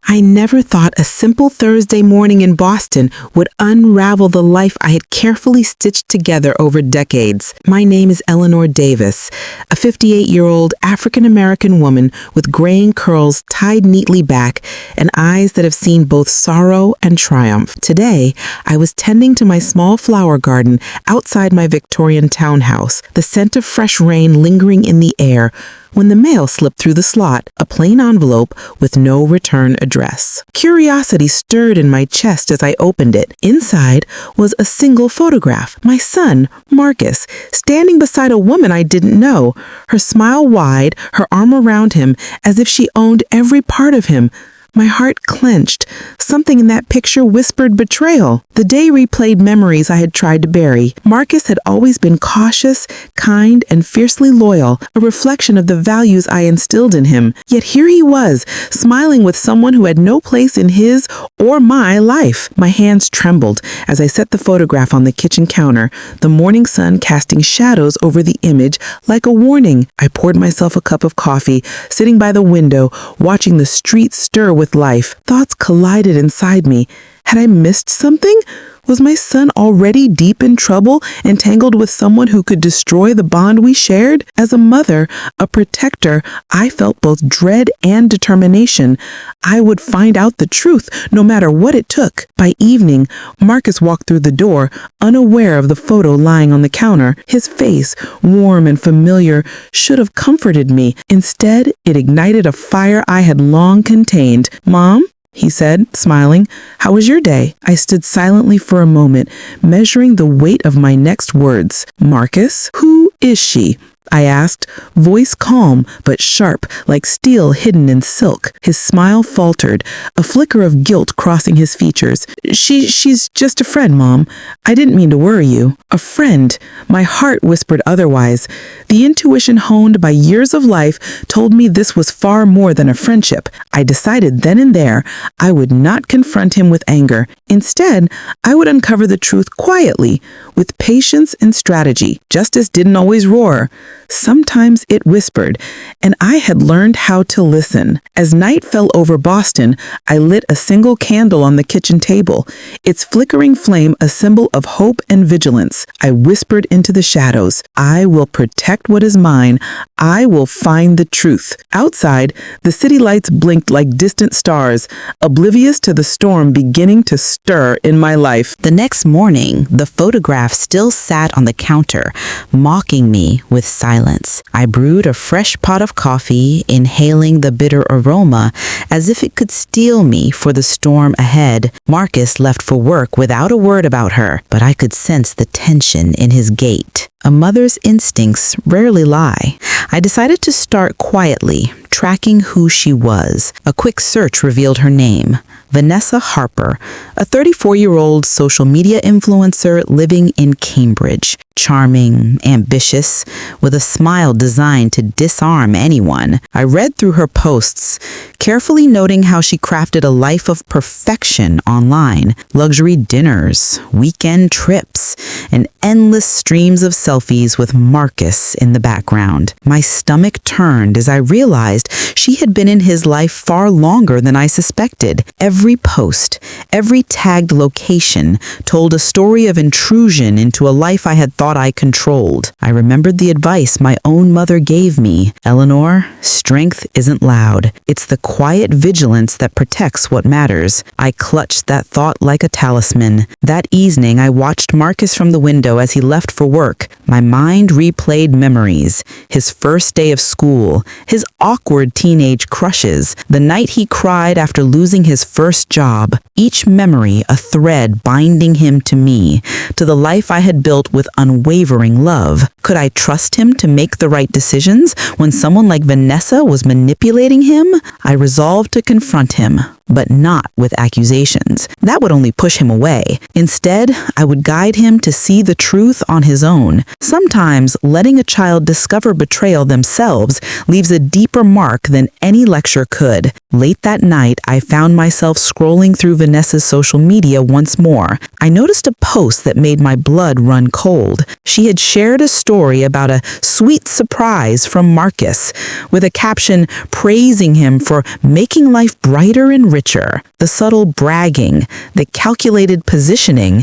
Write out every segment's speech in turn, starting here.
I never thought a simple Thursday morning in Boston would unravel the life I had carefully stitched together over decades. My name is Eleanor Davis, a 58-year-old African-American woman with graying curls tied neatly back and eyes that have seen both sorrow and triumph. Today, I was tending to my small flower garden outside my Victorian townhouse, the scent of fresh rain lingering in the air, when the mail slipped through the slot, a plain envelope with no return address. Curiosity stirred in my chest as I opened it. Inside was a single photograph. My son, Marcus, standing beside a woman I didn't know, her smile wide, her arm around him, as if she owned every part of him. My heart clenched. Something in that picture whispered betrayal. The day replayed memories I had tried to bury. Marcus had always been cautious, kind, and fiercely loyal, a reflection of the values I instilled in him. Yet here he was, smiling with someone who had no place in his or my life. My hands trembled as I set the photograph on the kitchen counter, the morning sun casting shadows over the image like a warning. I poured myself a cup of coffee, sitting by the window, watching the street stir with life. Thoughts collided inside me. Had I missed something? Was my son already deep in trouble, entangled with someone who could destroy the bond we shared? As a mother, a protector, I felt both dread and determination. I would find out the truth, no matter what it took. By evening, Marcus walked through the door, unaware of the photo lying on the counter. His face, warm and familiar, should have comforted me. Instead, it ignited a fire I had long contained. "Mom?" he said, smiling. "How was your day?" I stood silently for a moment, measuring the weight of my next words. "Marcus? Who is she?" I asked, voice calm but sharp, like steel hidden in silk. His smile faltered, a flicker of guilt crossing his features. She's just a friend, Mom. I didn't mean to worry you." A friend. My heart whispered otherwise. The intuition honed by years of life told me this was far more than a friendship. I decided then and there I would not confront him with anger. Instead, I would uncover the truth quietly, with patience and strategy. Justice didn't always roar. Sometimes it whispered, and I had learned how to listen. As night fell over Boston, I lit a single candle on the kitchen table, its flickering flame a symbol of hope and vigilance. I whispered into the shadows, "I will protect what is mine. I will find the truth." Outside, the city lights blinked like distant stars, oblivious to the storm beginning to stir in my life. The next morning, the photograph still sat on the counter, mocking me with silence. I brewed a fresh pot of coffee, inhaling the bitter aroma as if it could steel me for the storm ahead. Marcus left for work without a word about her, but I could sense the tension in his gait. A mother's instincts rarely lie. I decided to start quietly, tracking who she was. A quick search revealed her name, Vanessa Harper, a 34-year-old social media influencer living in Cambridge. Charming, ambitious, with a smile designed to disarm anyone. I read through her posts, carefully noting how she crafted a life of perfection online. Luxury dinners, weekend trips, and endless streams of selfies with Marcus in the background. My stomach turned as I realized she had been in his life far longer than I suspected. Every post, every tagged location told a story of intrusion into a life I had thought I controlled. I remembered the advice my own mother gave me. "Eleanor, strength isn't loud. It's the quiet vigilance that protects what matters." I clutched that thought like a talisman. That evening, I watched Marcus from the window as he left for work. My mind replayed memories. His first day of school, his awkward teenage crushes, the night he cried after losing his first job. Each memory a thread binding him to me, to the life I had built with unwavering love. Could I trust him to make the right decisions when someone like Vanessa was manipulating him? I resolved to confront him, but not with accusations. That would only push him away. Instead, I would guide him to see the truth on his own. Sometimes, letting a child discover betrayal themselves leaves a deeper mark than any lecture could. Late that night, I found myself scrolling through Vanessa's social media once more. I noticed a post that made my blood run cold. She had shared a story about a sweet surprise from Marcus, with a caption praising him for making life brighter and richer. The subtle bragging, the calculated positioning.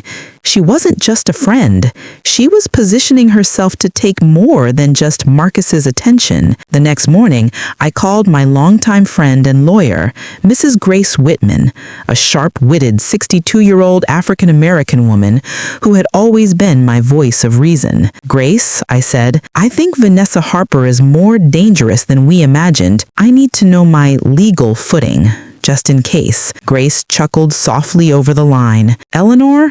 She wasn't just a friend. She was positioning herself to take more than just Marcus's attention. The next morning, I called my longtime friend and lawyer, Mrs. Grace Whitman, a sharp-witted 62-year-old African-American woman who had always been my voice of reason. "Grace," I said, "I think Vanessa Harper is more dangerous than we imagined. I need to know my legal footing, just in case." Grace chuckled softly over the line. "Eleanor,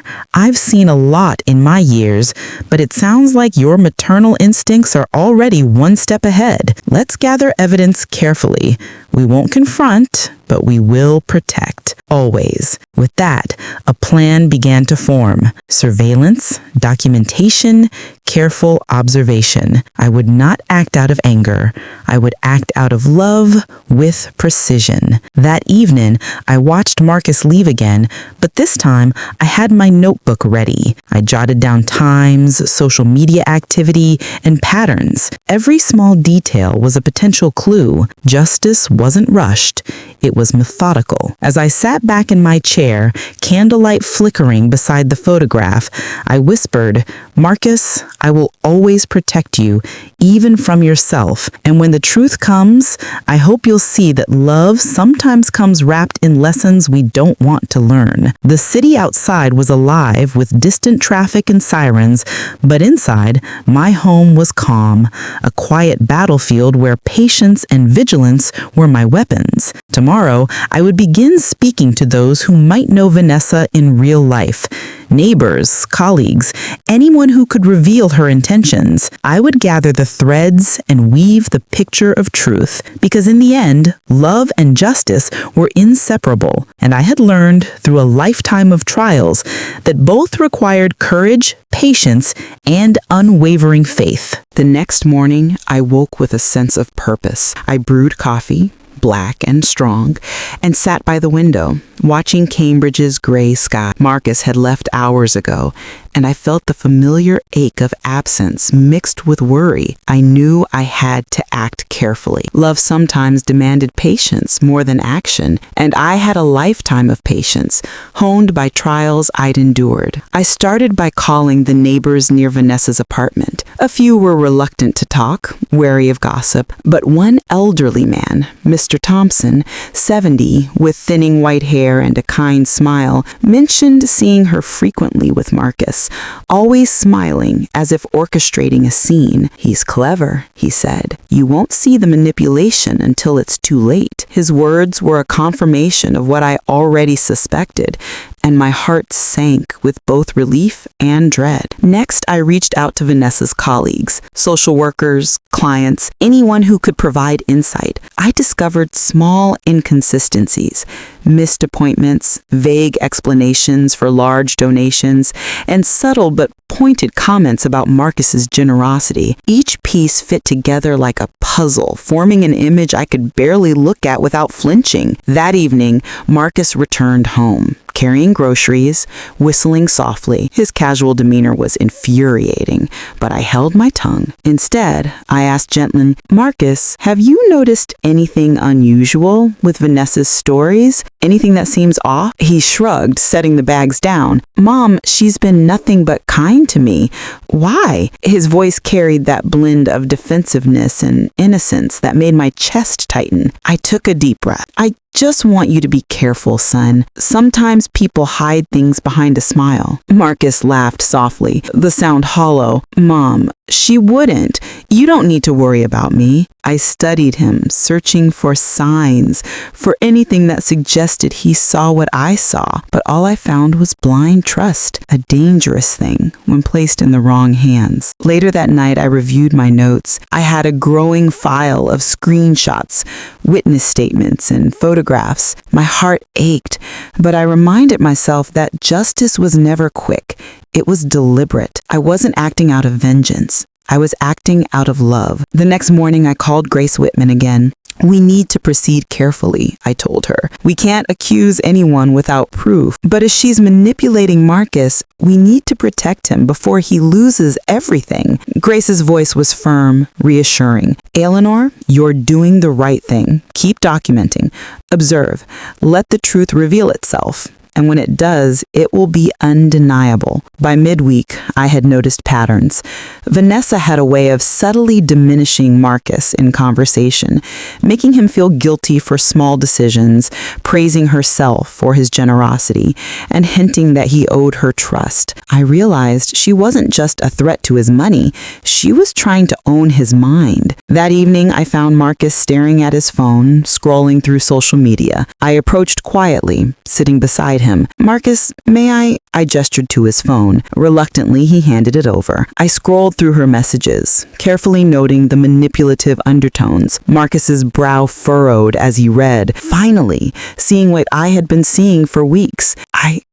I've seen a lot in my years, but it sounds like your maternal instincts are already one step ahead. Let's gather evidence carefully. We won't confront, but we will protect. Always." With that, a plan began to form. Surveillance, documentation, careful observation. I would not act out of anger. I would act out of love with precision. That evening, I watched Marcus leave again, but this time I had my notebook ready. I jotted down times, social media activity, and patterns. Every small detail was a potential clue. Justice wasn't rushed. It was methodical. As I sat back in my chair, candlelight flickering beside the photograph, I whispered, "Marcus, I will always protect you, even from yourself. And when the truth comes, I hope you'll see that love sometimes comes wrapped in lessons we don't want to learn." The city outside was alive with distant traffic and sirens, but inside, my home was calm, a quiet battlefield where patience and vigilance were my weapons. Tomorrow, I would begin speaking to those who might know Vanessa in real life. Neighbors, colleagues, anyone who could reveal her intentions. I would gather the threads and weave the picture of truth, because in the end, love and justice were inseparable, and I had learned through a lifetime of trials that both required courage, patience, and unwavering faith. The next morning, I woke with a sense of purpose. I brewed coffee, black and strong, and sat by the window, watching Cambridge's gray sky. Marcus had left hours ago, and I felt the familiar ache of absence mixed with worry. I knew I had to act carefully. Love sometimes demanded patience more than action, and I had a lifetime of patience, honed by trials I'd endured. I started by calling the neighbors near Vanessa's apartment. A few were reluctant to talk, wary of gossip, but one elderly man, Mr. Thompson, 70, with thinning white hair and a kind smile, mentioned seeing her frequently with Marcus, always smiling as if orchestrating a scene. "He's clever," he said. "You won't see the manipulation until it's too late." His words were a confirmation of what I already suspected, and my heart sank with both relief and dread. Next, I reached out to Vanessa's colleagues, social workers, clients, anyone who could provide insight. I discovered small inconsistencies, missed appointments, vague explanations for large donations, and subtle but pointed comments about Marcus's generosity. Each piece fit together like a puzzle, forming an image I could barely look at without flinching. That evening, Marcus returned home, carrying groceries, whistling softly. His casual demeanor was infuriating, but I held my tongue. Instead, I asked gently, "Marcus, have you noticed anything unusual with Vanessa's stories? Anything that seems off?" He shrugged, setting the bags down. "Mom, she's been nothing but kind to me. Why?" His voice carried that blend of defensiveness and innocence that made my chest tighten. I took a deep breath. "I just want you to be careful, son. Sometimes people hide things behind a smile." Marcus laughed softly, the sound hollow. "Mom, she wouldn't. You don't need to worry about me." I studied him, searching for signs, for anything that suggested he saw what I saw. But all I found was blind trust, a dangerous thing when placed in the wrong hands. Later that night, I reviewed my notes. I had a growing file of screenshots, witness statements, and photographs. My heart ached, but I reminded myself that justice was never quick. It was deliberate. I wasn't acting out of vengeance. I was acting out of love. The next morning, I called Grace Whitman again. We need to proceed carefully, I told her. We can't accuse anyone without proof. But as she's manipulating Marcus, we need to protect him before he loses everything. Grace's voice was firm, reassuring. Eleanor, you're doing the right thing. Keep documenting. Observe. Let the truth reveal itself. And when it does, it will be undeniable. By midweek, I had noticed patterns. Vanessa had a way of subtly diminishing Marcus in conversation, making him feel guilty for small decisions, praising herself for his generosity, and hinting that he owed her trust. I realized she wasn't just a threat to his money, she was trying to own his mind. That evening, I found Marcus staring at his phone, scrolling through social media. I approached quietly, sitting beside him. Marcus, may I? I gestured to his phone. Reluctantly, he handed it over. I scrolled through her messages, carefully noting the manipulative undertones. Marcus's brow furrowed as he read, finally, seeing what I had been seeing for weeks.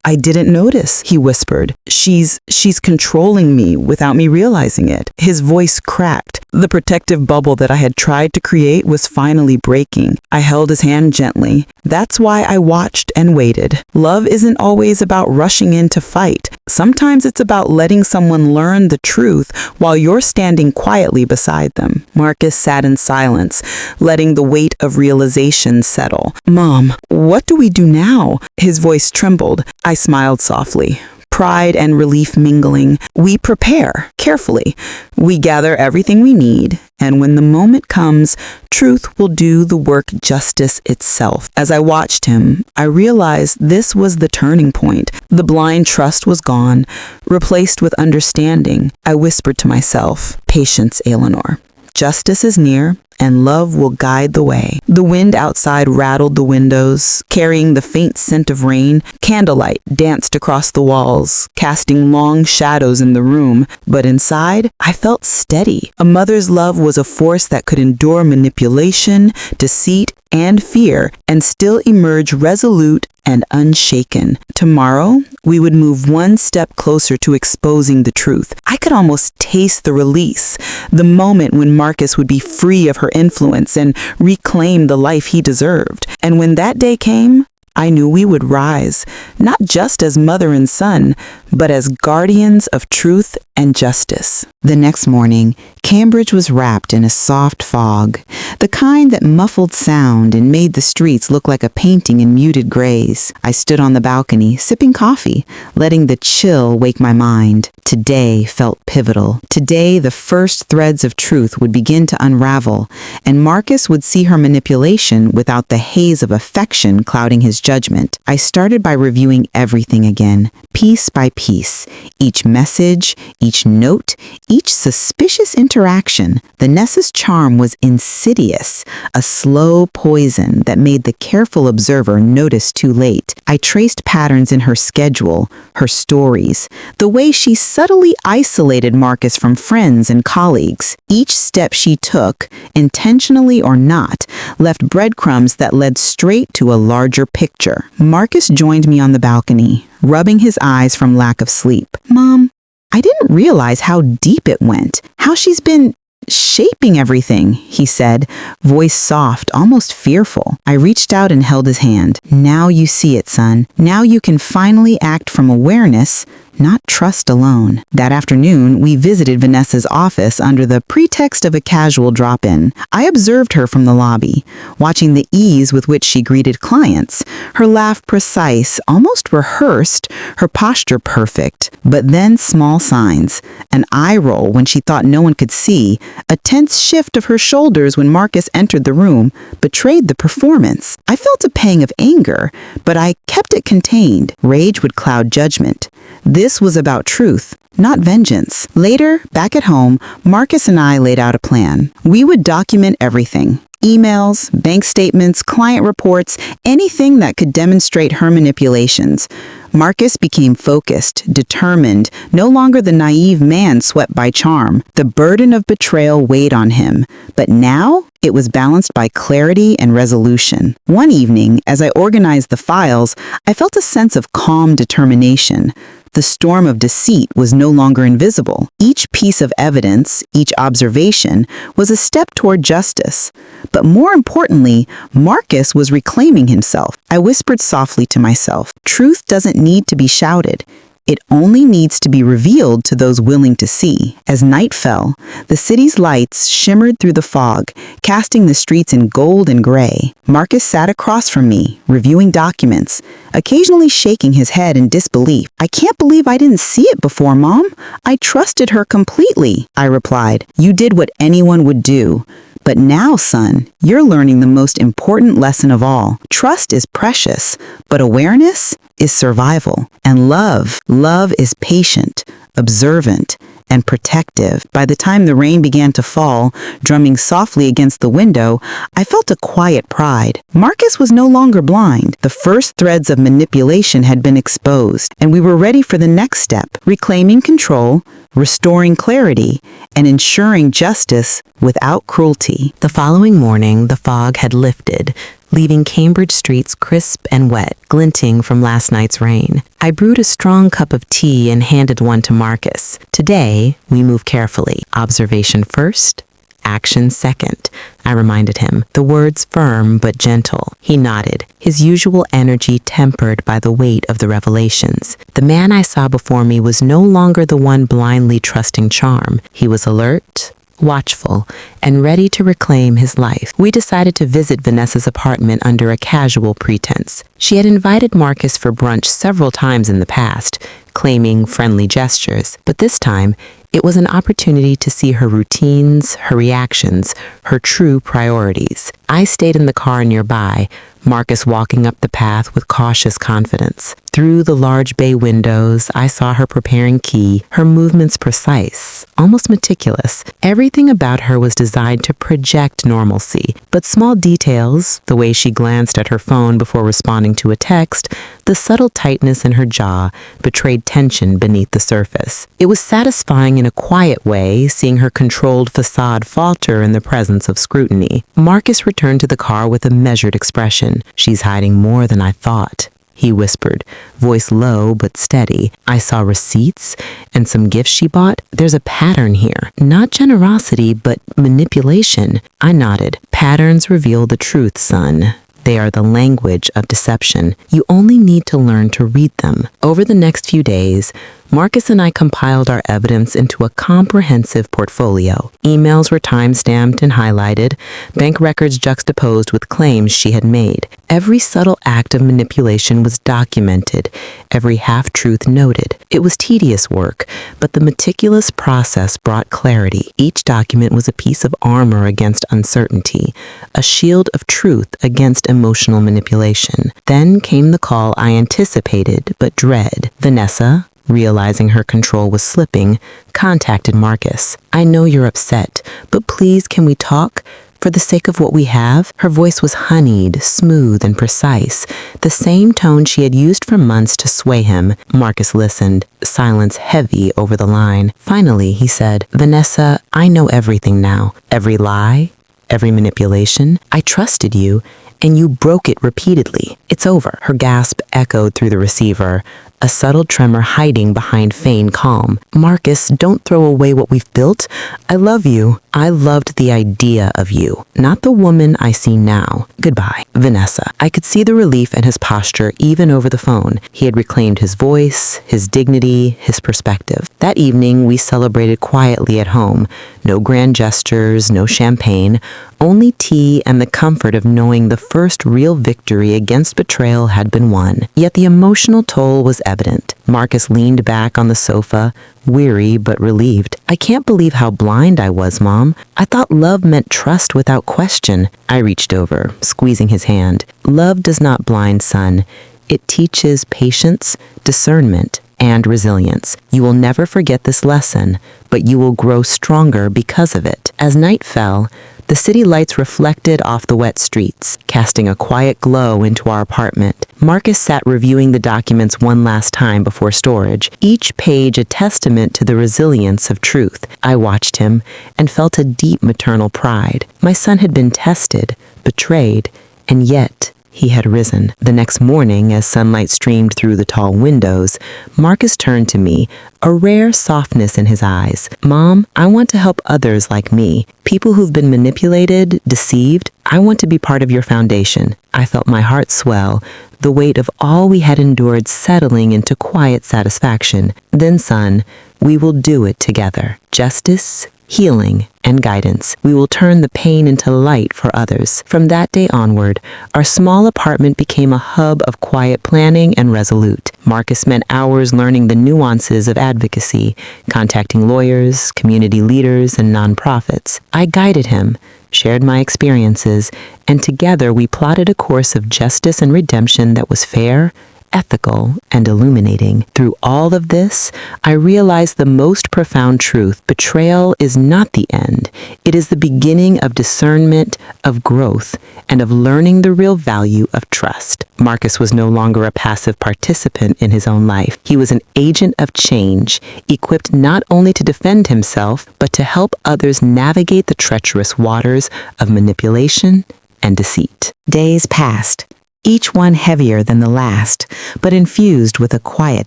I didn't notice, he whispered. She's controlling me without me realizing it. His voice cracked. The protective bubble that I had tried to create was finally breaking. I held his hand gently. That's why I watched and waited. Love isn't always about rushing in to fight. Sometimes it's about letting someone learn the truth while you're standing quietly beside them. Marcus sat in silence, letting the weight of realization settle. Mom, what do we do now? His voice trembled. I smiled softly. Pride and relief mingling. We prepare carefully. We gather everything we need, and when the moment comes, truth will do the work justice itself. As I watched him, I realized this was the turning point. The blind trust was gone, replaced with understanding. I whispered to myself, patience, Eleanor. Justice is near, and love will guide the way. The wind outside rattled the windows, carrying the faint scent of rain. Candlelight danced across the walls, casting long shadows in the room. But inside, I felt steady. A mother's love was a force that could endure manipulation, deceit, and fear, and still emerge resolute and unshaken. Tomorrow, we would move one step closer to exposing the truth. I could almost taste the release, the moment when Marcus would be free of her influence and reclaim the life he deserved. And when that day came, I knew we would rise, not just as mother and son, but as guardians of truth and justice. The next morning, Cambridge was wrapped in a soft fog, the kind that muffled sound and made the streets look like a painting in muted grays. I stood on the balcony, sipping coffee, letting the chill wake my mind. Today felt pivotal. Today, the first threads of truth would begin to unravel, and Marcus would see her manipulation without the haze of affection clouding his judgment. I started by reviewing everything again, piece by piece. Each message, each note, each suspicious interaction. Vanessa's charm was insidious, a slow poison that made the careful observer notice too late. I traced patterns in her schedule, her stories, the way she subtly isolated Marcus from friends and colleagues. Each step she took, intentionally or not, left breadcrumbs that led straight to a larger picture. Marcus joined me on the balcony, rubbing his eyes from lack of sleep. Mom, I didn't realize how deep it went, how she's been shaping everything, he said, voice soft, almost fearful. I reached out and held his hand. Now you see it, son. Now you can finally act from awareness, not trust alone. That afternoon, we visited Vanessa's office under the pretext of a casual drop-in. I observed her from the lobby, watching the ease with which she greeted clients, her laugh precise, almost rehearsed, her posture perfect. But then small signs, an eye roll when she thought no one could see, a tense shift of her shoulders when Marcus entered the room, betrayed the performance. I felt a pang of anger, but I kept it contained. Rage would cloud judgment. This was about truth, not vengeance. Later, back at home, Marcus and I laid out a plan. We would document everything. Emails, bank statements, client reports, anything that could demonstrate her manipulations. Marcus became focused, determined, no longer the naive man swept by charm. The burden of betrayal weighed on him, but now It was balanced by clarity and resolution. One evening, as I organized the files, I felt a sense of calm determination. The storm of deceit was no longer invisible. Each piece of evidence, each observation, was a step toward justice. But more importantly, Marcus was reclaiming himself. I whispered softly to myself, "Truth doesn't need to be shouted. It only needs to be revealed to those willing to see." As night fell, the city's lights shimmered through the fog, casting the streets in gold and gray. Marcus sat across from me, reviewing documents, occasionally shaking his head in disbelief. "I can't believe I didn't see it before, Mom. I trusted her completely," I replied. "You did what anyone would do. But now, son, you're learning the most important lesson of all. Trust is precious, but awareness is survival. And love is patient, observant, and protective. By the time the rain began to fall, drumming softly against the window, I felt a quiet pride. Marcus was no longer blind. The first threads of manipulation had been exposed, and we were ready for the next step, reclaiming control, restoring clarity, and ensuring justice without cruelty. The following morning, the fog had lifted, leaving Cambridge streets crisp and wet, glinting from last night's rain. I brewed a strong cup of tea and handed one to Marcus. Today, we move carefully. Observation first, action second, I reminded him, the words firm but gentle. He nodded, his usual energy tempered by the weight of the revelations. The man I saw before me was no longer the one blindly trusting charm. He was alert, watchful, and ready to reclaim his life. We decided to visit Vanessa's apartment under a casual pretense. She had invited Marcus for brunch several times in the past, claiming friendly gestures, but this time it was an opportunity to see her routines, her reactions, her true priorities. I stayed in the car nearby, Marcus walking up the path with cautious confidence. Through the large bay windows, I saw her preparing tea, her movements precise, almost meticulous. Everything about her was designed to project normalcy, but small details, the way she glanced at her phone before responding to a text, the subtle tightness in her jaw, betrayed tension beneath the surface. It was satisfying in a quiet way, seeing her controlled facade falter in the presence of scrutiny. Marcus returned to the car with a measured expression. "She's hiding more than I thought," he whispered, voice low but steady. "I saw receipts and some gifts she bought. There's a pattern here. Not generosity, but manipulation." I nodded. "Patterns reveal the truth, son. They are the language of deception. You only need to learn to read them." Over the next few days, Marcus and I compiled our evidence into a comprehensive portfolio. Emails were time-stamped and highlighted, bank records juxtaposed with claims she had made. Every subtle act of manipulation was documented, every half-truth noted. It was tedious work, but the meticulous process brought clarity. Each document was a piece of armor against uncertainty, a shield of truth against emotional manipulation. Then came the call I anticipated but dread. Vanessa, realizing her control was slipping, contacted Marcus. "I know you're upset, but please can we talk? For the sake of what we have?" Her voice was honeyed, smooth, and precise, the same tone she had used for months to sway him. Marcus listened, silence heavy over the line. Finally, he said, "Vanessa, I know everything now. Every lie, every manipulation. I trusted you, and you broke it repeatedly. It's over." Her gasp echoed through the receiver, a subtle tremor hiding behind feigned calm. "Marcus, don't throw away what we've built. I love you. I loved the idea of you, not the woman I see now. Goodbye, Vanessa." I could see the relief in his posture even over the phone. He had reclaimed his voice, his dignity, his perspective. That evening, we celebrated quietly at home. No grand gestures, no champagne, only tea and the comfort of knowing the first real victory against betrayal had been won. Yet the emotional toll was evident. Marcus leaned back on the sofa, weary but relieved. "I can't believe how blind I was, Mom. I thought love meant trust without question." I reached over, squeezing his hand. "Love does not blind, son. It teaches patience, discernment, and resilience. You will never forget this lesson, but you will grow stronger because of it. As night fell, the city lights reflected off the wet streets, casting a quiet glow into our apartment. Marcus sat reviewing the documents one last time before storage, each page a testament to the resilience of truth. I watched him and felt a deep maternal pride. My son had been tested, betrayed, and yet he had risen. The next morning, as sunlight streamed through the tall windows, Marcus turned to me, a rare softness in his eyes. "Mom, I want to help others like me. People who've been manipulated, deceived. I want to be part of your foundation." I felt my heart swell, the weight of all we had endured settling into quiet satisfaction. "Then, son, we will do it together. Justice, healing, and guidance. We will turn the pain into light for others." From that day onward, our small apartment became a hub of quiet planning and resolute. Marcus spent hours learning the nuances of advocacy, contacting lawyers, community leaders, and nonprofits. I guided him, shared my experiences, and together we plotted a course of justice and redemption that was fair, ethical, and illuminating. Through all of this, I realized the most profound truth. Betrayal is not the end. It is the beginning of discernment, of growth, and of learning the real value of trust. Marcus was no longer a passive participant in his own life. He was an agent of change, equipped not only to defend himself, but to help others navigate the treacherous waters of manipulation and deceit. Days passed, each one heavier than the last, but infused with a quiet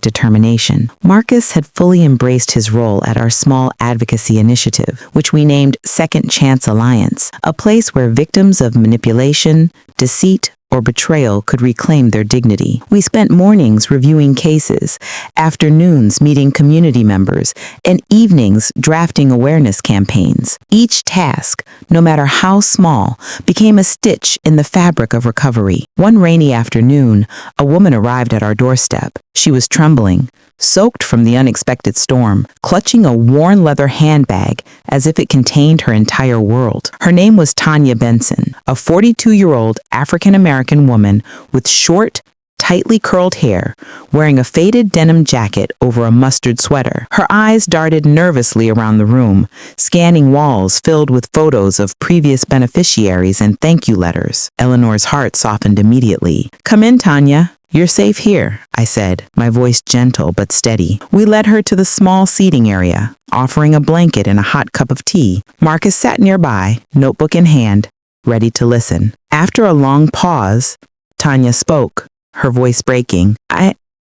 determination. Marcus had fully embraced his role at our small advocacy initiative, which we named Second Chance Alliance, a place where victims of manipulation, deceit, or betrayal could reclaim their dignity. We spent mornings reviewing cases, afternoons meeting community members, and evenings drafting awareness campaigns. Each task, no matter how small, became a stitch in the fabric of recovery. One rainy afternoon, a woman arrived at our doorstep. She was trembling, soaked from the unexpected storm, clutching a worn leather handbag as if it contained her entire world. Her name was Tanya Benson, a 42-year-old African-American woman with short, tightly curled hair, wearing a faded denim jacket over a mustard sweater. Her eyes darted nervously around the room, scanning walls filled with photos of previous beneficiaries and thank you letters. Eleanor's heart softened immediately. "Come in, Tanya. You're safe here," I said, my voice gentle but steady. We led her to the small seating area, offering a blanket and a hot cup of tea. Marcus sat nearby, notebook in hand, ready to listen. After a long pause, Tanya spoke, her voice breaking.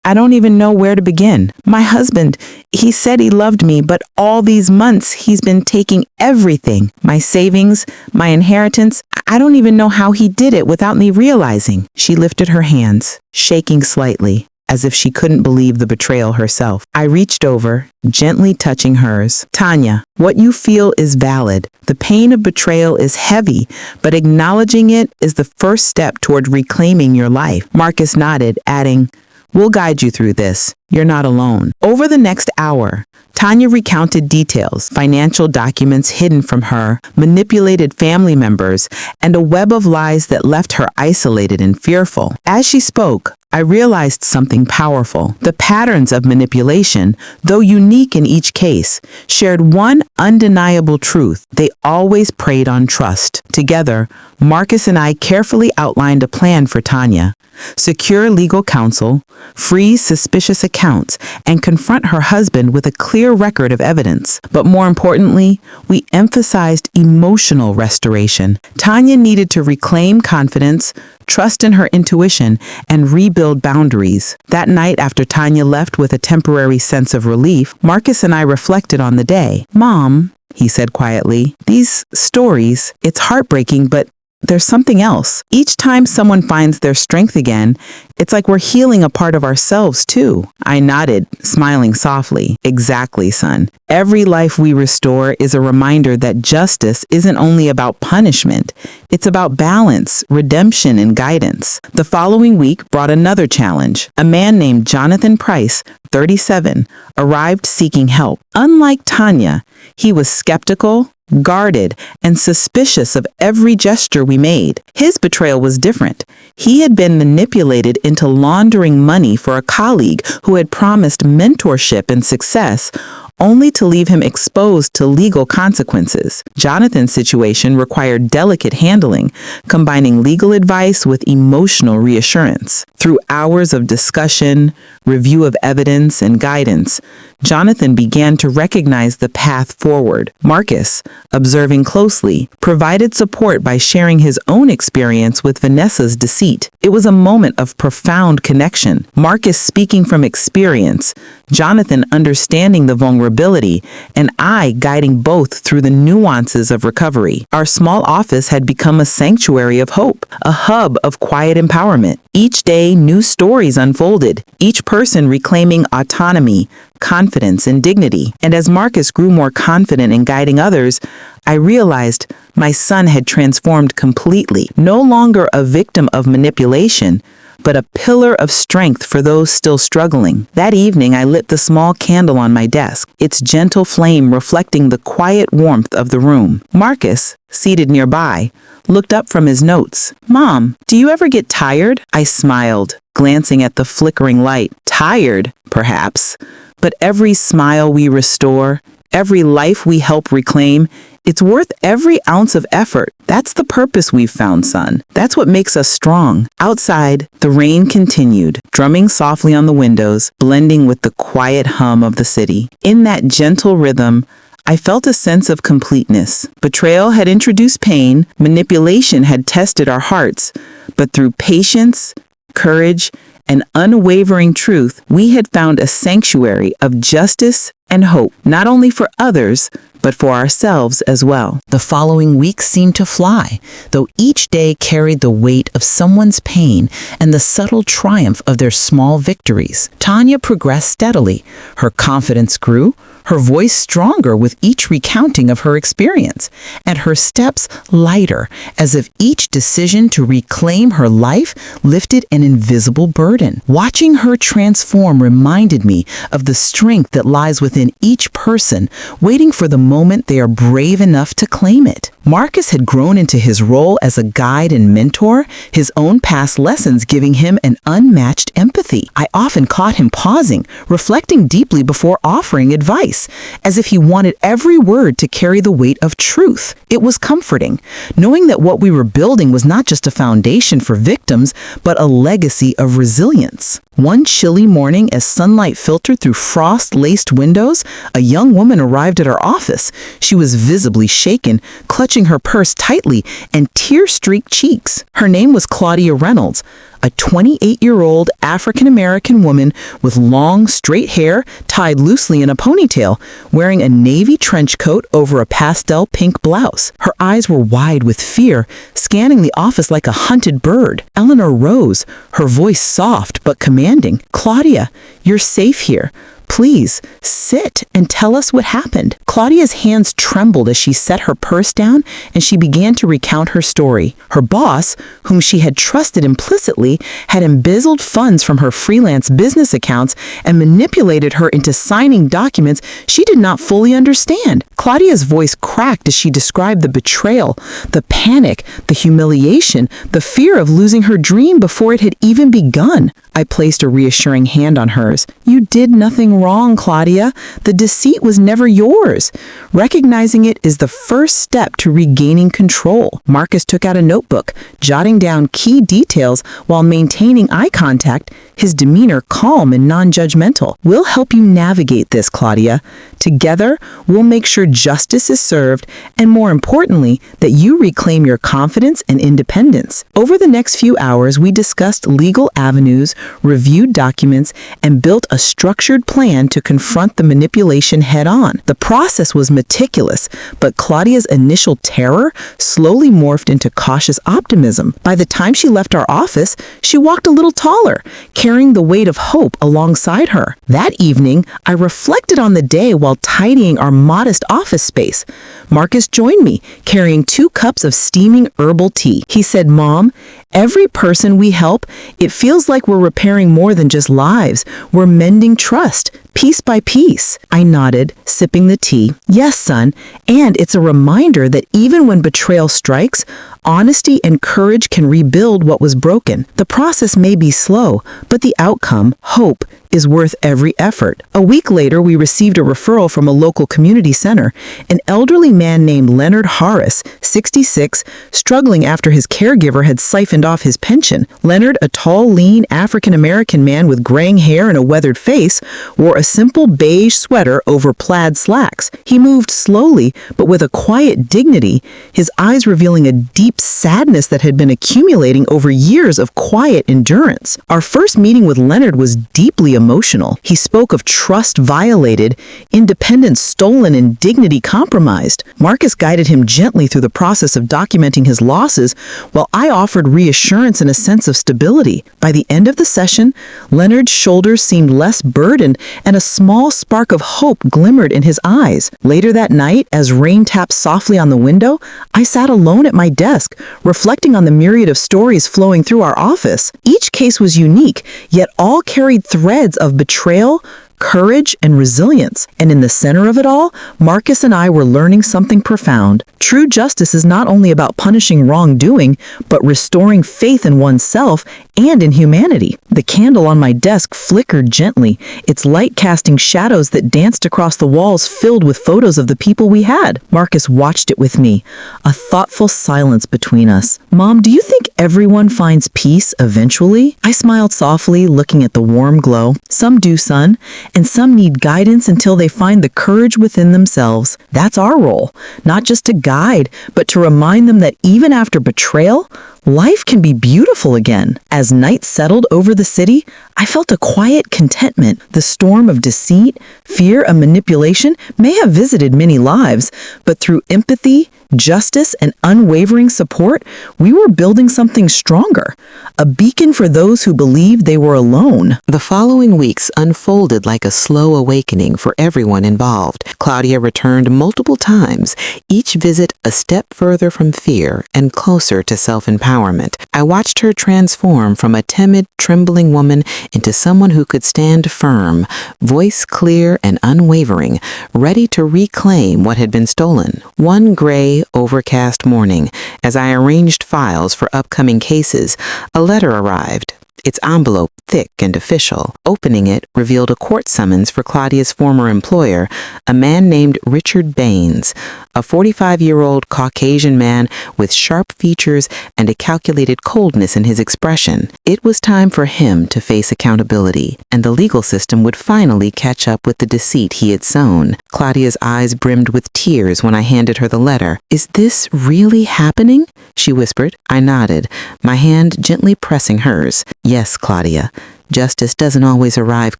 I don't even know where to begin. My husband, he said he loved me, but all these months he's been taking everything. My savings, my inheritance. I don't even know how he did it without me realizing." She lifted her hands, shaking slightly, as if she couldn't believe the betrayal herself. I reached over, gently touching hers. "Tanya, what you feel is valid. The pain of betrayal is heavy, but acknowledging it is the first step toward reclaiming your life." Marcus nodded, adding, "We'll guide you through this. You're not alone." Over the next hour, Tanya recounted details, financial documents hidden from her, manipulated family members, and a web of lies that left her isolated and fearful. As she spoke, I realized something powerful. The patterns of manipulation, though unique in each case, shared one undeniable truth. They always preyed on trust. Together, Marcus and I carefully outlined a plan for Tanya: secure legal counsel, freeze suspicious accounts, and confront her husband with a clear record of evidence. But more importantly, we emphasized emotional restoration. Tanya needed to reclaim confidence, trust in her intuition, and rebuild boundaries. That night, after Tanya left with a temporary sense of relief, Marcus and I reflected on the day. "Mom," he said quietly, "these stories, it's heartbreaking, but there's something else. Each time someone finds their strength again, it's like we're healing a part of ourselves too." I nodded, smiling softly. "Exactly, son. Every life we restore is a reminder that justice isn't only about punishment. It's about balance, redemption, and guidance." The following week brought another challenge. A man named Jonathan Price 37, arrived seeking help. Unlike Tanya, he was skeptical, guarded, and suspicious of every gesture we made. His betrayal was different. He had been manipulated into laundering money for a colleague who had promised mentorship and success, only to leave him exposed to legal consequences. Jonathan's situation required delicate handling, combining legal advice with emotional reassurance. Through hours of discussion, review of evidence, and guidance, Jonathan began to recognize the path forward. Marcus, observing closely, provided support by sharing his own experience with Vanessa's deceit. It was a moment of profound connection. Marcus speaking from experience, Jonathan understanding the vulnerability, and I guiding both through the nuances of recovery. Our small office had become a sanctuary of hope, a hub of quiet empowerment. Each day, new stories unfolded, each person reclaiming autonomy, confidence, and dignity. And as Marcus grew more confident in guiding others, I realized my son had transformed completely, no longer a victim of manipulation, but a pillar of strength for those still struggling. That evening, I lit the small candle on my desk, its gentle flame reflecting the quiet warmth of the room. Marcus, seated nearby, looked up from his notes. "Mom, do you ever get tired?" I smiled, glancing at the flickering light. Tired, perhaps, but every smile we restore, every life we help reclaim, it's worth every ounce of effort. That's the purpose we've found, son. That's what makes us strong. Outside, the rain continued, drumming softly on the windows, blending with the quiet hum of the city. In that gentle rhythm, I felt a sense of completeness. Betrayal had introduced pain, manipulation had tested our hearts, but through patience, courage, and unwavering truth, we had found a sanctuary of justice and hope, not only for others, but for ourselves as well. The following weeks seemed to fly, though each day carried the weight of someone's pain and the subtle triumph of their small victories. Tanya progressed steadily. Her confidence grew, her voice stronger with each recounting of her experience, and her steps lighter, as if each decision to reclaim her life lifted an invisible burden. Watching her transform reminded me of the strength that lies within each person, waiting for the moment they are brave enough to claim it. Marcus had grown into his role as a guide and mentor, his own past lessons giving him an unmatched empathy. I often caught him pausing, reflecting deeply before offering advice, as if he wanted every word to carry the weight of truth. It was comforting, knowing that what we were building was not just a foundation for victims, but a legacy of resilience. One chilly morning, as sunlight filtered through frost-laced windows, a young woman arrived at our office. She was visibly shaken, clutching her purse tightly and tear-streaked cheeks. Her name was Claudia Reynolds, a 28-year-old African-American woman with long, straight hair tied loosely in a ponytail, wearing a navy trench coat over a pastel pink blouse. Her eyes were wide with fear, scanning the office like a hunted bird. Eleanor rose, her voice soft but commanding. "Claudia, you're safe here. Please, sit and tell us what happened." Claudia's hands trembled as she set her purse down and she began to recount her story. Her boss, whom she had trusted implicitly, had embezzled funds from her freelance business accounts and manipulated her into signing documents she did not fully understand. Claudia's voice cracked as she described the betrayal, the panic, the humiliation, the fear of losing her dream before it had even begun. I placed a reassuring hand on hers. "You did nothing wrong, Claudia. The deceit was never yours. Recognizing it is the first step to regaining control." Marcus took out a notebook, jotting down key details while maintaining eye contact, his demeanor calm and non-judgmental. "We'll help you navigate this, Claudia. Together, we'll make sure justice is served, and more importantly, that you reclaim your confidence and independence." Over the next few hours, we discussed legal avenues, reviewed documents, and built a structured plan to confront the manipulation head-on. The process was meticulous, but Claudia's initial terror slowly morphed into cautious optimism. By the time she left our office, she walked a little taller, carrying the weight of hope alongside her. That evening, I reflected on the day while tidying our modest office space. Marcus joined me, carrying 2 cups of steaming herbal tea. He said, "Mom, Every person we help, it feels like we're repairing more than just lives. We're mending trust, piece by piece. I nodded, sipping the tea. Yes, son, and it's a reminder that even when betrayal strikes, honesty and courage can rebuild what was broken. The process may be slow, but the outcome, hope, is worth every effort. A week later, we received a referral from a local community center. An elderly man named Leonard Harris, 66, struggling after his caregiver had siphoned off his pension. Leonard, a tall, lean African-American man with graying hair and a weathered face, wore a simple beige sweater over plaid slacks. He moved slowly, but with a quiet dignity, his eyes revealing a deep sadness that had been accumulating over years of quiet endurance. Our first meeting with Leonard was deeply emotional. He spoke of trust violated, independence stolen, and dignity compromised. Marcus guided him gently through the process of documenting his losses, while I offered reassurance and a sense of stability. By the end of the session, Leonard's shoulders seemed less burdened, and a small spark of hope glimmered in his eyes. Later that night, as rain tapped softly on the window, I sat alone at my desk, reflecting on the myriad of stories flowing through our office. Each case was unique, yet all carried threads of betrayal, courage, and resilience. And in the center of it all, Marcus and I were learning something profound. True justice is not only about punishing wrongdoing, but restoring faith in oneself and in humanity. The candle on my desk flickered gently, its light casting shadows that danced across the walls filled with photos of the people we had. Marcus watched it with me, a thoughtful silence between us. Mom, do you think everyone finds peace eventually? I smiled softly, looking at the warm glow. Some do, son, and some need guidance until they find the courage within themselves. That's our role, not just to guide, but to remind them that even after betrayal, life can be beautiful again. As night settled over the city, I felt a quiet contentment. The storm of deceit, fear, and manipulation may have visited many lives, but through empathy, justice, and unwavering support, we were building something stronger, a beacon for those who believed they were alone. The following weeks unfolded like a slow awakening for everyone involved. Claudia returned multiple times, each visit a step further from fear and closer to self-empowerment. I watched her transform from a timid, trembling woman into someone who could stand firm, voice clear and unwavering, ready to reclaim what had been stolen. One gray, overcast morning, as I arranged files for upcoming cases, a letter arrived. Its envelope thick and official. Opening it revealed a court summons for Claudia's former employer, a man named Richard Baines, a 45-year-old Caucasian man with sharp features and a calculated coldness in his expression. It was time for him to face accountability, and the legal system would finally catch up with the deceit he had sown. Claudia's eyes brimmed with tears when I handed her the letter. "Is this really happening?" she whispered. I nodded, my hand gently pressing hers. "Yes, Claudia. Justice doesn't always arrive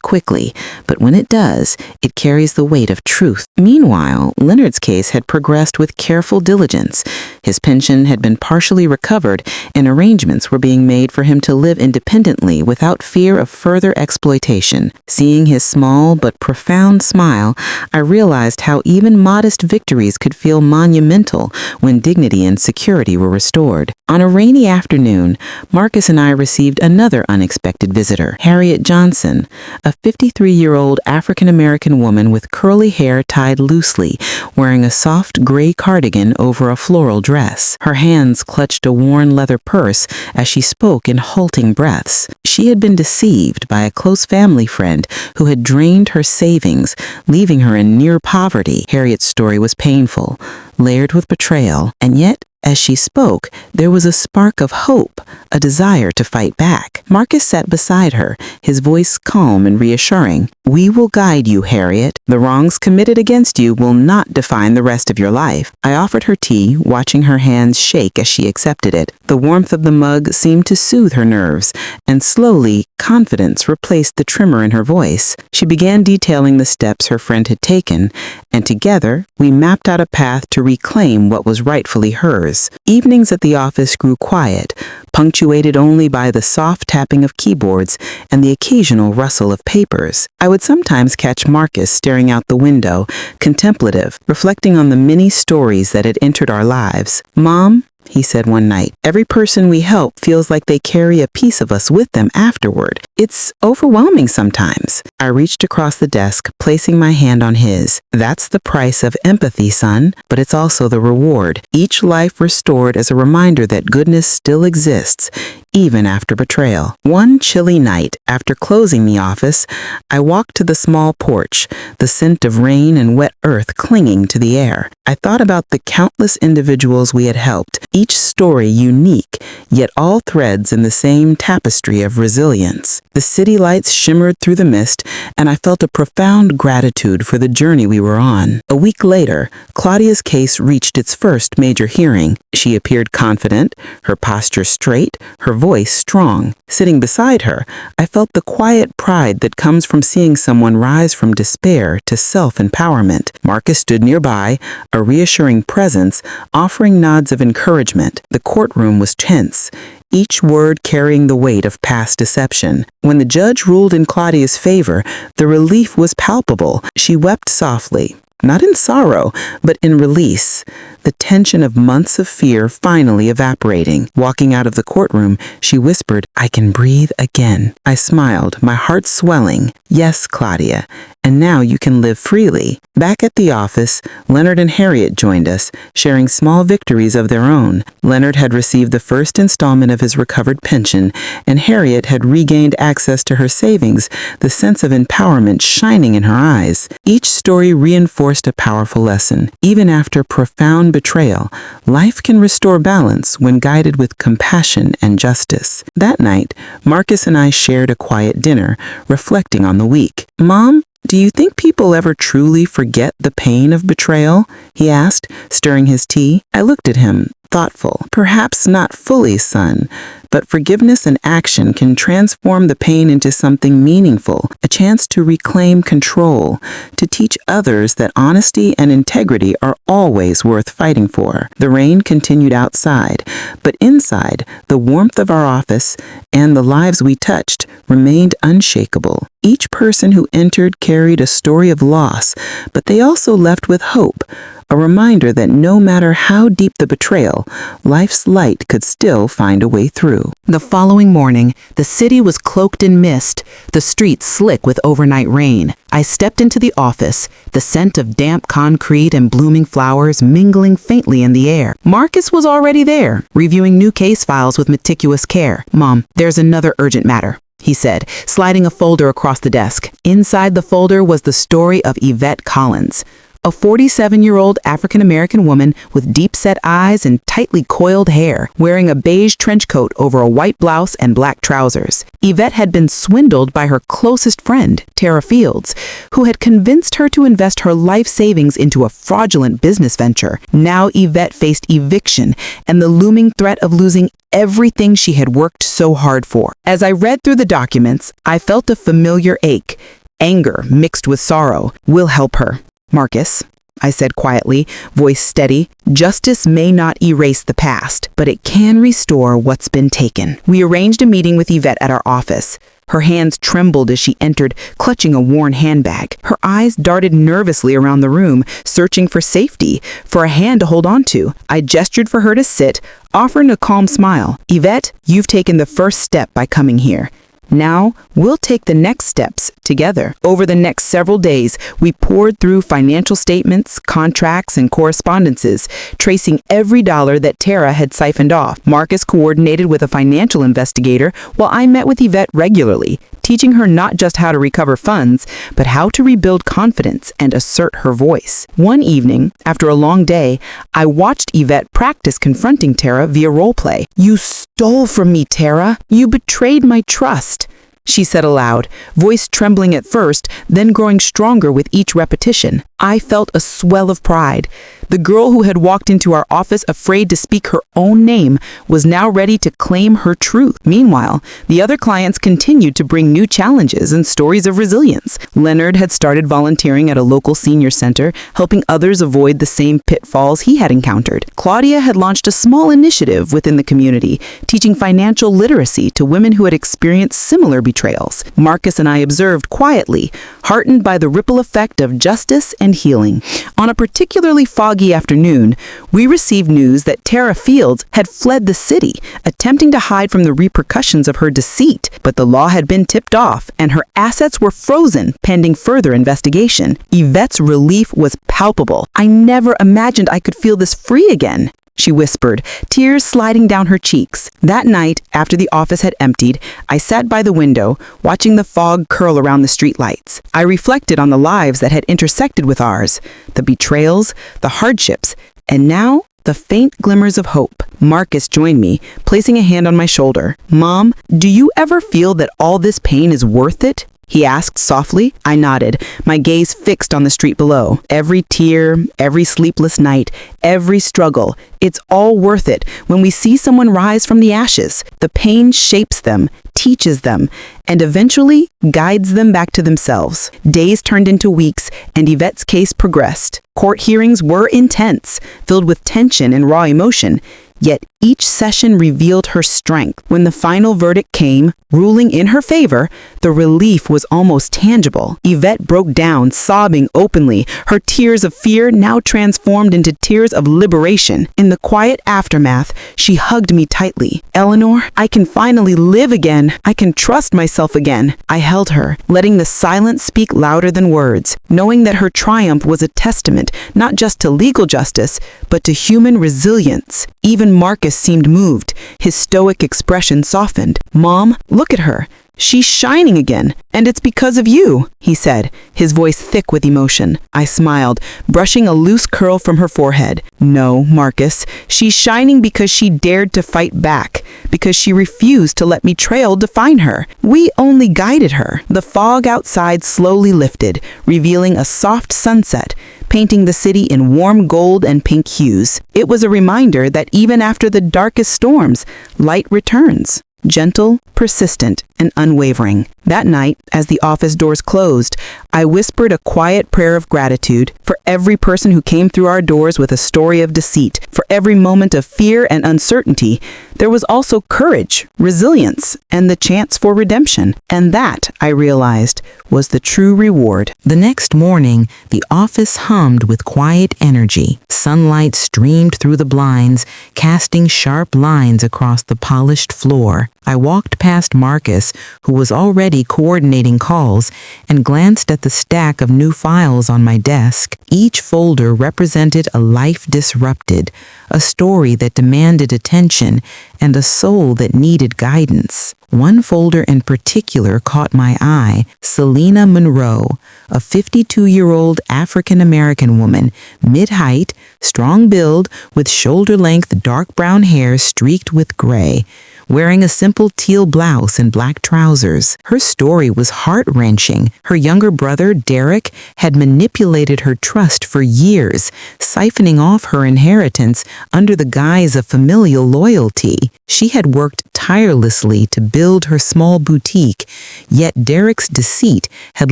quickly, but when it does, it carries the weight of truth." Meanwhile, Leonard's case had progressed with careful diligence. His pension had been partially recovered, and arrangements were being made for him to live independently without fear of further exploitation. Seeing his small but profound smile, I realized how even modest victories could feel monumental when dignity and security were restored. On a rainy afternoon, Marcus and I received another unexpected visitor. Harriet Johnson, a 53-year-old African-American woman with curly hair tied loosely, wearing a soft gray cardigan over a floral dress. Her hands clutched a worn leather purse as she spoke in halting breaths. She had been deceived by a close family friend who had drained her savings, leaving her in near poverty. Harriet's story was painful, layered with betrayal, and yet, as she spoke, there was a spark of hope, a desire to fight back. Marcus sat beside her, his voice calm and reassuring. "We will guide you, Harriet. The wrongs committed against you will not define the rest of your life." I offered her tea, watching her hands shake as she accepted it. The warmth of the mug seemed to soothe her nerves, and slowly, confidence replaced the tremor in her voice. She began detailing the steps her friend had taken, and together, we mapped out a path to reclaim what was rightfully hers. Evenings at the office grew quiet, punctuated only by the soft tapping of keyboards and the occasional rustle of papers. I would sometimes catch Marcus staring out the window, contemplative, reflecting on the many stories that had entered our lives. "Mom," he said one night. Every person we help feels like they carry a piece of us with them afterward. It's overwhelming sometimes. I reached across the desk, placing my hand on his. That's the price of empathy, son, but it's also the reward. Each life restored as a reminder that goodness still exists, even after betrayal. One chilly night, after closing the office, I walked to the small porch, the scent of rain and wet earth clinging to the air. I thought about the countless individuals we had helped, each story unique, yet all threads in the same tapestry of resilience. The city lights shimmered through the mist, and I felt a profound gratitude for the journey we were on. A week later, Claudia's case reached its first major hearing. She appeared confident, her posture straight, her voice strong. Sitting beside her, I felt the quiet pride that comes from seeing someone rise from despair to self-empowerment. Marcus stood nearby, a reassuring presence, offering nods of encouragement. The courtroom was tense, each word carrying the weight of past deception. When the judge ruled in Claudia's favor, the relief was palpable. She wept softly, not in sorrow, but in release, the tension of months of fear finally evaporating. Walking out of the courtroom, she whispered, "I can breathe again." I smiled, my heart swelling. "Yes, Claudia, and now you can live freely." Back at the office, Leonard and Harriet joined us, sharing small victories of their own. Leonard had received the first installment of his recovered pension, and Harriet had regained access to her savings, the sense of empowerment shining in her eyes. Each story reinforced a powerful lesson. Even after profound betrayal, life can restore balance when guided with compassion and justice. That night, Marcus and I shared a quiet dinner, reflecting on the week. "Mom, do you think people ever truly forget the pain of betrayal?" he asked, stirring his tea. I looked at him, thoughtful. "Perhaps not fully, son, but forgiveness and action can transform the pain into something meaningful, a chance to reclaim control, to teach others that honesty and integrity are always worth fighting for." The rain continued outside, but inside, the warmth of our office and the lives we touched remained unshakable. Each person who entered carried a story of loss, but they also left with hope, a reminder that no matter how deep the betrayal, life's light could still find a way through. The following morning, the city was cloaked in mist, the streets slick with overnight rain. I stepped into the office, the scent of damp concrete and blooming flowers mingling faintly in the air. Marcus was already there, reviewing new case files with meticulous care. "Mom, there's another urgent matter," he said, sliding a folder across the desk. Inside the folder was the story of Yvette Collins, a 47-year-old African-American woman with deep-set eyes and tightly coiled hair, wearing a beige trench coat over a white blouse and black trousers. Yvette had been swindled by her closest friend, Tara Fields, who had convinced her to invest her life savings into a fraudulent business venture. Now Yvette faced eviction and the looming threat of losing everything she had worked so hard for. As I read through the documents, I felt a familiar ache, anger mixed with sorrow. "We'll help her, Marcus," I said quietly, voice steady. "Justice may not erase the past, but it can restore what's been taken." We arranged a meeting with Yvette at our office. Her hands trembled as she entered, clutching a worn handbag. Her eyes darted nervously around the room, searching for safety, for a hand to hold on to. I gestured for her to sit, offering a calm smile. "Yvette, you've taken the first step by coming here. Now, we'll take the next steps together." Over the next several days, we poured through financial statements, contracts, and correspondences, tracing every dollar that Tara had siphoned off. Marcus coordinated with a financial investigator while I met with Yvette regularly, teaching her not just how to recover funds, but how to rebuild confidence and assert her voice. One evening, after a long day, I watched Yvette practice confronting Tara via roleplay. "You stole from me, Tara. You betrayed my trust," she said aloud, voice trembling at first, then growing stronger with each repetition. I felt a swell of pride. The girl who had walked into our office afraid to speak her own name was now ready to claim her truth. Meanwhile, the other clients continued to bring new challenges and stories of resilience. Leonard had started volunteering at a local senior center, helping others avoid the same pitfalls he had encountered. Claudia had launched a small initiative within the community, teaching financial literacy to women who had experienced similar betrayals. Marcus and I observed quietly, heartened by the ripple effect of justice and healing. On a particularly foggy foggy afternoon, we received news that Tara Fields had fled the city, attempting to hide from the repercussions of her deceit. But the law had been tipped off, and her assets were frozen pending further investigation. Yvette's relief was palpable. "I never imagined I could feel this free again," she whispered, tears sliding down her cheeks. That night, after the office had emptied, I sat by the window, watching the fog curl around the streetlights. I reflected on the lives that had intersected with ours, the betrayals, the hardships, and now the faint glimmers of hope. Marcus joined me, placing a hand on my shoulder. "Mom, do you ever feel that all this pain is worth it?" he asked softly. I nodded, my gaze fixed on the street below. Every tear, every sleepless night, every struggle, it's all worth it when we see someone rise from the ashes. The pain shapes them, teaches them, and eventually guides them back to themselves. Days turned into weeks, and Yvette's case progressed. Court hearings were intense, filled with tension and raw emotion. Yet each session revealed her strength. When the final verdict came, ruling in her favor, the relief was almost tangible. Yvette broke down, sobbing openly, her tears of fear now transformed into tears of liberation. In the quiet aftermath, she hugged me tightly. "Eleanor, I can finally live again. I can trust myself again." I held her, letting the silence speak louder than words, knowing that her triumph was a testament not just to legal justice, but to human resilience. Even Marcus seemed moved. His stoic expression softened. "Mom, look at her. She's shining again, and it's because of you," he said, his voice thick with emotion. I smiled, brushing a loose curl from her forehead. "No, Marcus, she's shining because she dared to fight back, because she refused to let betrayal define her. We only guided her." The fog outside slowly lifted, revealing a soft sunset, painting the city in warm gold and pink hues. It was a reminder that even after the darkest storms, light returns. Gentle, persistent, and unwavering. That night, as the office doors closed, I whispered a quiet prayer of gratitude for every person who came through our doors with a story of deceit. For every moment of fear and uncertainty, there was also courage, resilience, and the chance for redemption. And that, I realized, was the true reward. The next morning, the office hummed with quiet energy. Sunlight streamed through the blinds, casting sharp lines across the polished floor. I walked past Marcus, who was already coordinating calls, and glanced at the stack of new files on my desk. Each folder represented a life disrupted, a story that demanded attention, and a soul that needed guidance. One folder in particular caught my eye: Selena Monroe, a 52-year-old African-American woman, mid-height, strong build, with shoulder-length dark brown hair streaked with gray, wearing a simple teal blouse and black trousers. Her story was heart-wrenching. Her younger brother, Derek, had manipulated her trust for years, siphoning off her inheritance under the guise of familial loyalty. She had worked tirelessly to build her small boutique, yet Derek's deceit had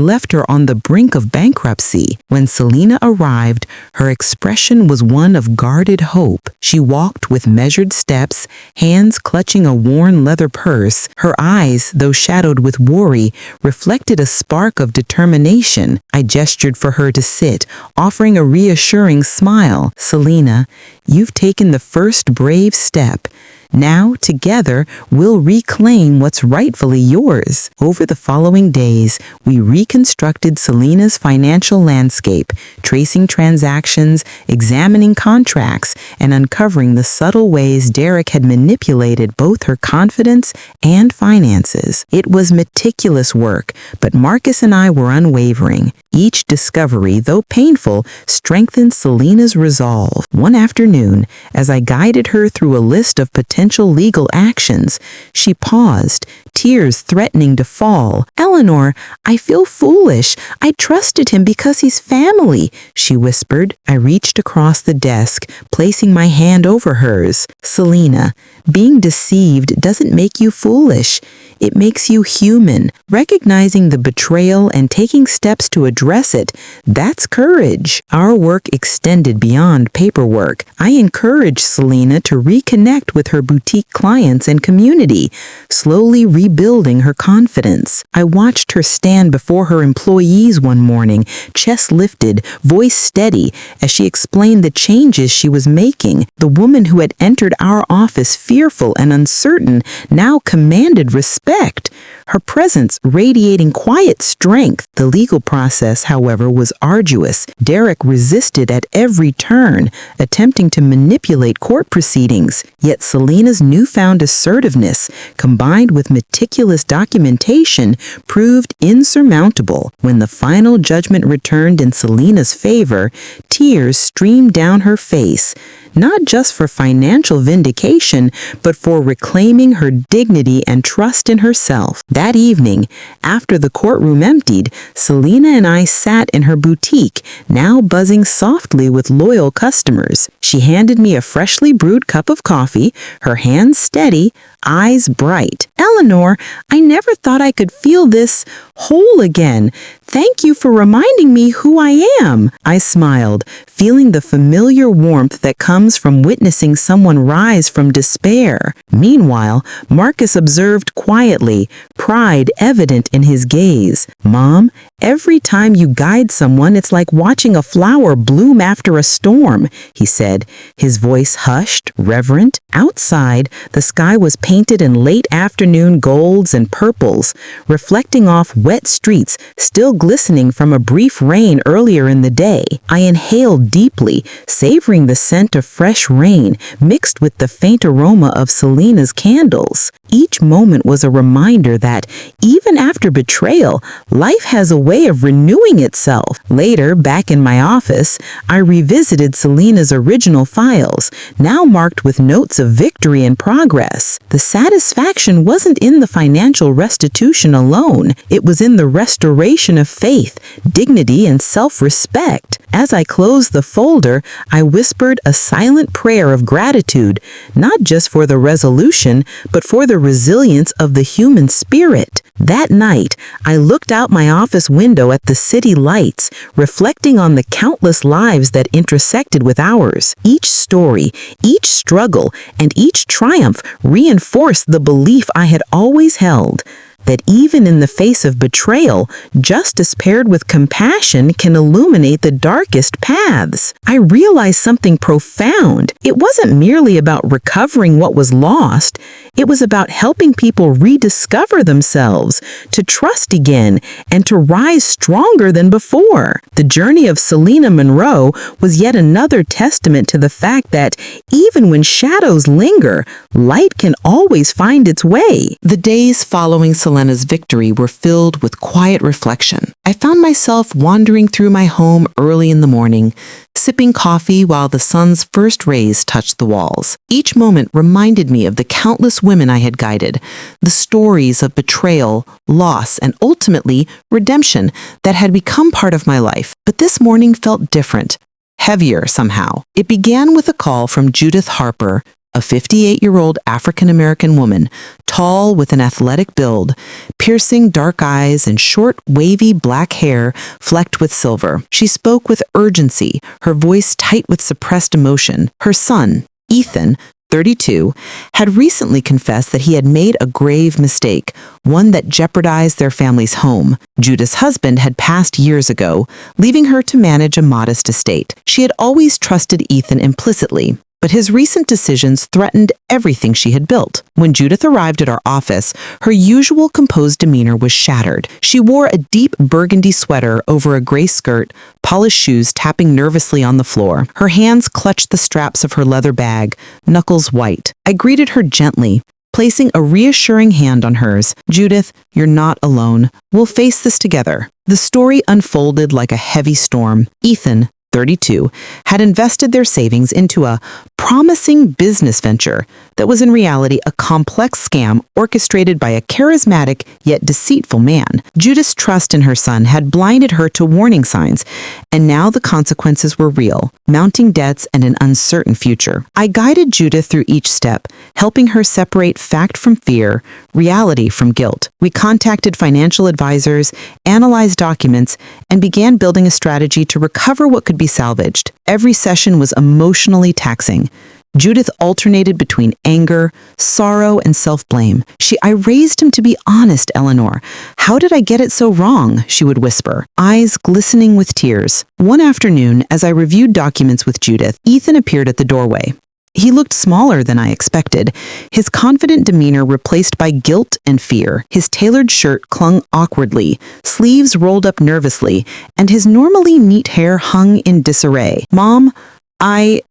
left her on the brink of bankruptcy. When Selena arrived, her expression was one of guarded hope. She walked with measured steps, hands clutching a worn leather purse. Her eyes, though shadowed with worry, reflected a spark of determination. I gestured for her to sit, offering a reassuring smile. "Selena, you've taken the first brave step. Now, together, we'll reclaim what's rightfully yours." Over the following days, we reconstructed Selena's financial landscape, tracing transactions, examining contracts, and uncovering the subtle ways Derek had manipulated both her confidence and finances. It was meticulous work, but Marcus and I were unwavering. Each discovery, though painful, strengthened Selena's resolve. One afternoon, as I guided her through a list of potential legal actions, she paused, tears threatening to fall. "Eleanor, I feel foolish. I trusted him because he's family," she whispered. I reached across the desk, placing my hand over hers. "Selena, being deceived doesn't make you foolish. It makes you human. Recognizing the betrayal and taking steps to address address it. That's courage. Our work extended beyond paperwork. I encouraged Selena to reconnect with her boutique clients and community, slowly rebuilding her confidence. I watched her stand before her employees one morning, chest lifted, voice steady, as she explained the changes she was making. The woman who had entered our office fearful and uncertain now commanded respect, her presence radiating quiet strength. The legal process, however, was arduous. Derek resisted at every turn, attempting to manipulate court proceedings. Yet Selena's newfound assertiveness, combined with meticulous documentation, proved insurmountable. When the final judgment returned in Selena's favor, tears streamed down her face, not just for financial vindication, but for reclaiming her dignity and trust in herself. That evening, after the courtroom emptied, Selena and I sat in her boutique, now buzzing softly with loyal customers. She handed me a freshly brewed cup of coffee, her hands steady, eyes bright. "Eleanor, I never thought I could feel this whole again. Thank you for reminding me who I am." I smiled, feeling the familiar warmth that comes from witnessing someone rise from despair. Meanwhile, Marcus observed quietly, pride evident in his gaze. "Mom, every time you guide someone, it's like watching a flower bloom after a storm," he said, his voice hushed, reverent. Outside, the sky was painted in late afternoon golds and purples, reflecting off wet streets still glistening from a brief rain earlier in the day. I inhaled deeply, savoring the scent of fresh rain mixed with the faint aroma of Selena's candles. Each moment was a reminder that, even after betrayal, life has a way of renewing itself. Later, back in my office, I revisited Selena's original files, now marked with notes of victory and progress. The satisfaction wasn't in the financial restitution alone. It was in the restoration of faith, dignity, and self-respect. As I closed the folder, I whispered a silent prayer of gratitude, not just for the resolution, but for the resilience of the human spirit. That night, I looked out my office window at the city lights, reflecting on the countless lives that intersected with ours. Each story, each struggle, and each triumph reinforced the belief I had always held, that even in the face of betrayal, justice paired with compassion can illuminate the darkest paths. I realized something profound. It wasn't merely about recovering what was lost. It was about helping people rediscover themselves, to trust again, and to rise stronger than before. The journey of Selena Monroe was yet another testament to the fact that even when shadows linger, light can always find its way. The days following Selena's victory were filled with quiet reflection. I found myself wandering through my home early in the morning, sipping coffee while the sun's first rays touched the walls. Each moment reminded me of the countless women I had guided, the stories of betrayal, loss, and ultimately redemption that had become part of my life. But this morning felt different, heavier somehow. It began with a call from Judith Harper, a 58-year-old African-American woman, tall with an athletic build, piercing dark eyes and short, wavy black hair flecked with silver. She spoke with urgency, her voice tight with suppressed emotion. Her son, Ethan, 32, had recently confessed that he had made a grave mistake, one that jeopardized their family's home. Judith's husband had passed years ago, leaving her to manage a modest estate. She had always trusted Ethan implicitly, but his recent decisions threatened everything she had built. When Judith arrived at our office, her usual composed demeanor was shattered. She wore a deep burgundy sweater over a gray skirt, polished shoes tapping nervously on the floor. Her hands clutched the straps of her leather bag, knuckles white. I greeted her gently, placing a reassuring hand on hers. "Judith, you're not alone. We'll face this together." The story unfolded like a heavy storm. Ethan, 32, had invested their savings into a promising business venture that was in reality a complex scam orchestrated by a charismatic yet deceitful man. Judith's trust in her son had blinded her to warning signs, and now the consequences were real, mounting debts and an uncertain future. I guided Judith through each step, helping her separate fact from fear, reality from guilt. We contacted financial advisors, analyzed documents, and began building a strategy to recover what could be salvaged. Every session was emotionally taxing. Judith alternated between anger, sorrow, and self-blame. I raised him to be honest, Eleanor. How did I get it so wrong? She would whisper, eyes glistening with tears. One afternoon, as I reviewed documents with Judith, Ethan appeared at the doorway. He looked smaller than I expected, his confident demeanor replaced by guilt and fear. His tailored shirt clung awkwardly, sleeves rolled up nervously, and his normally neat hair hung in disarray. Mom, I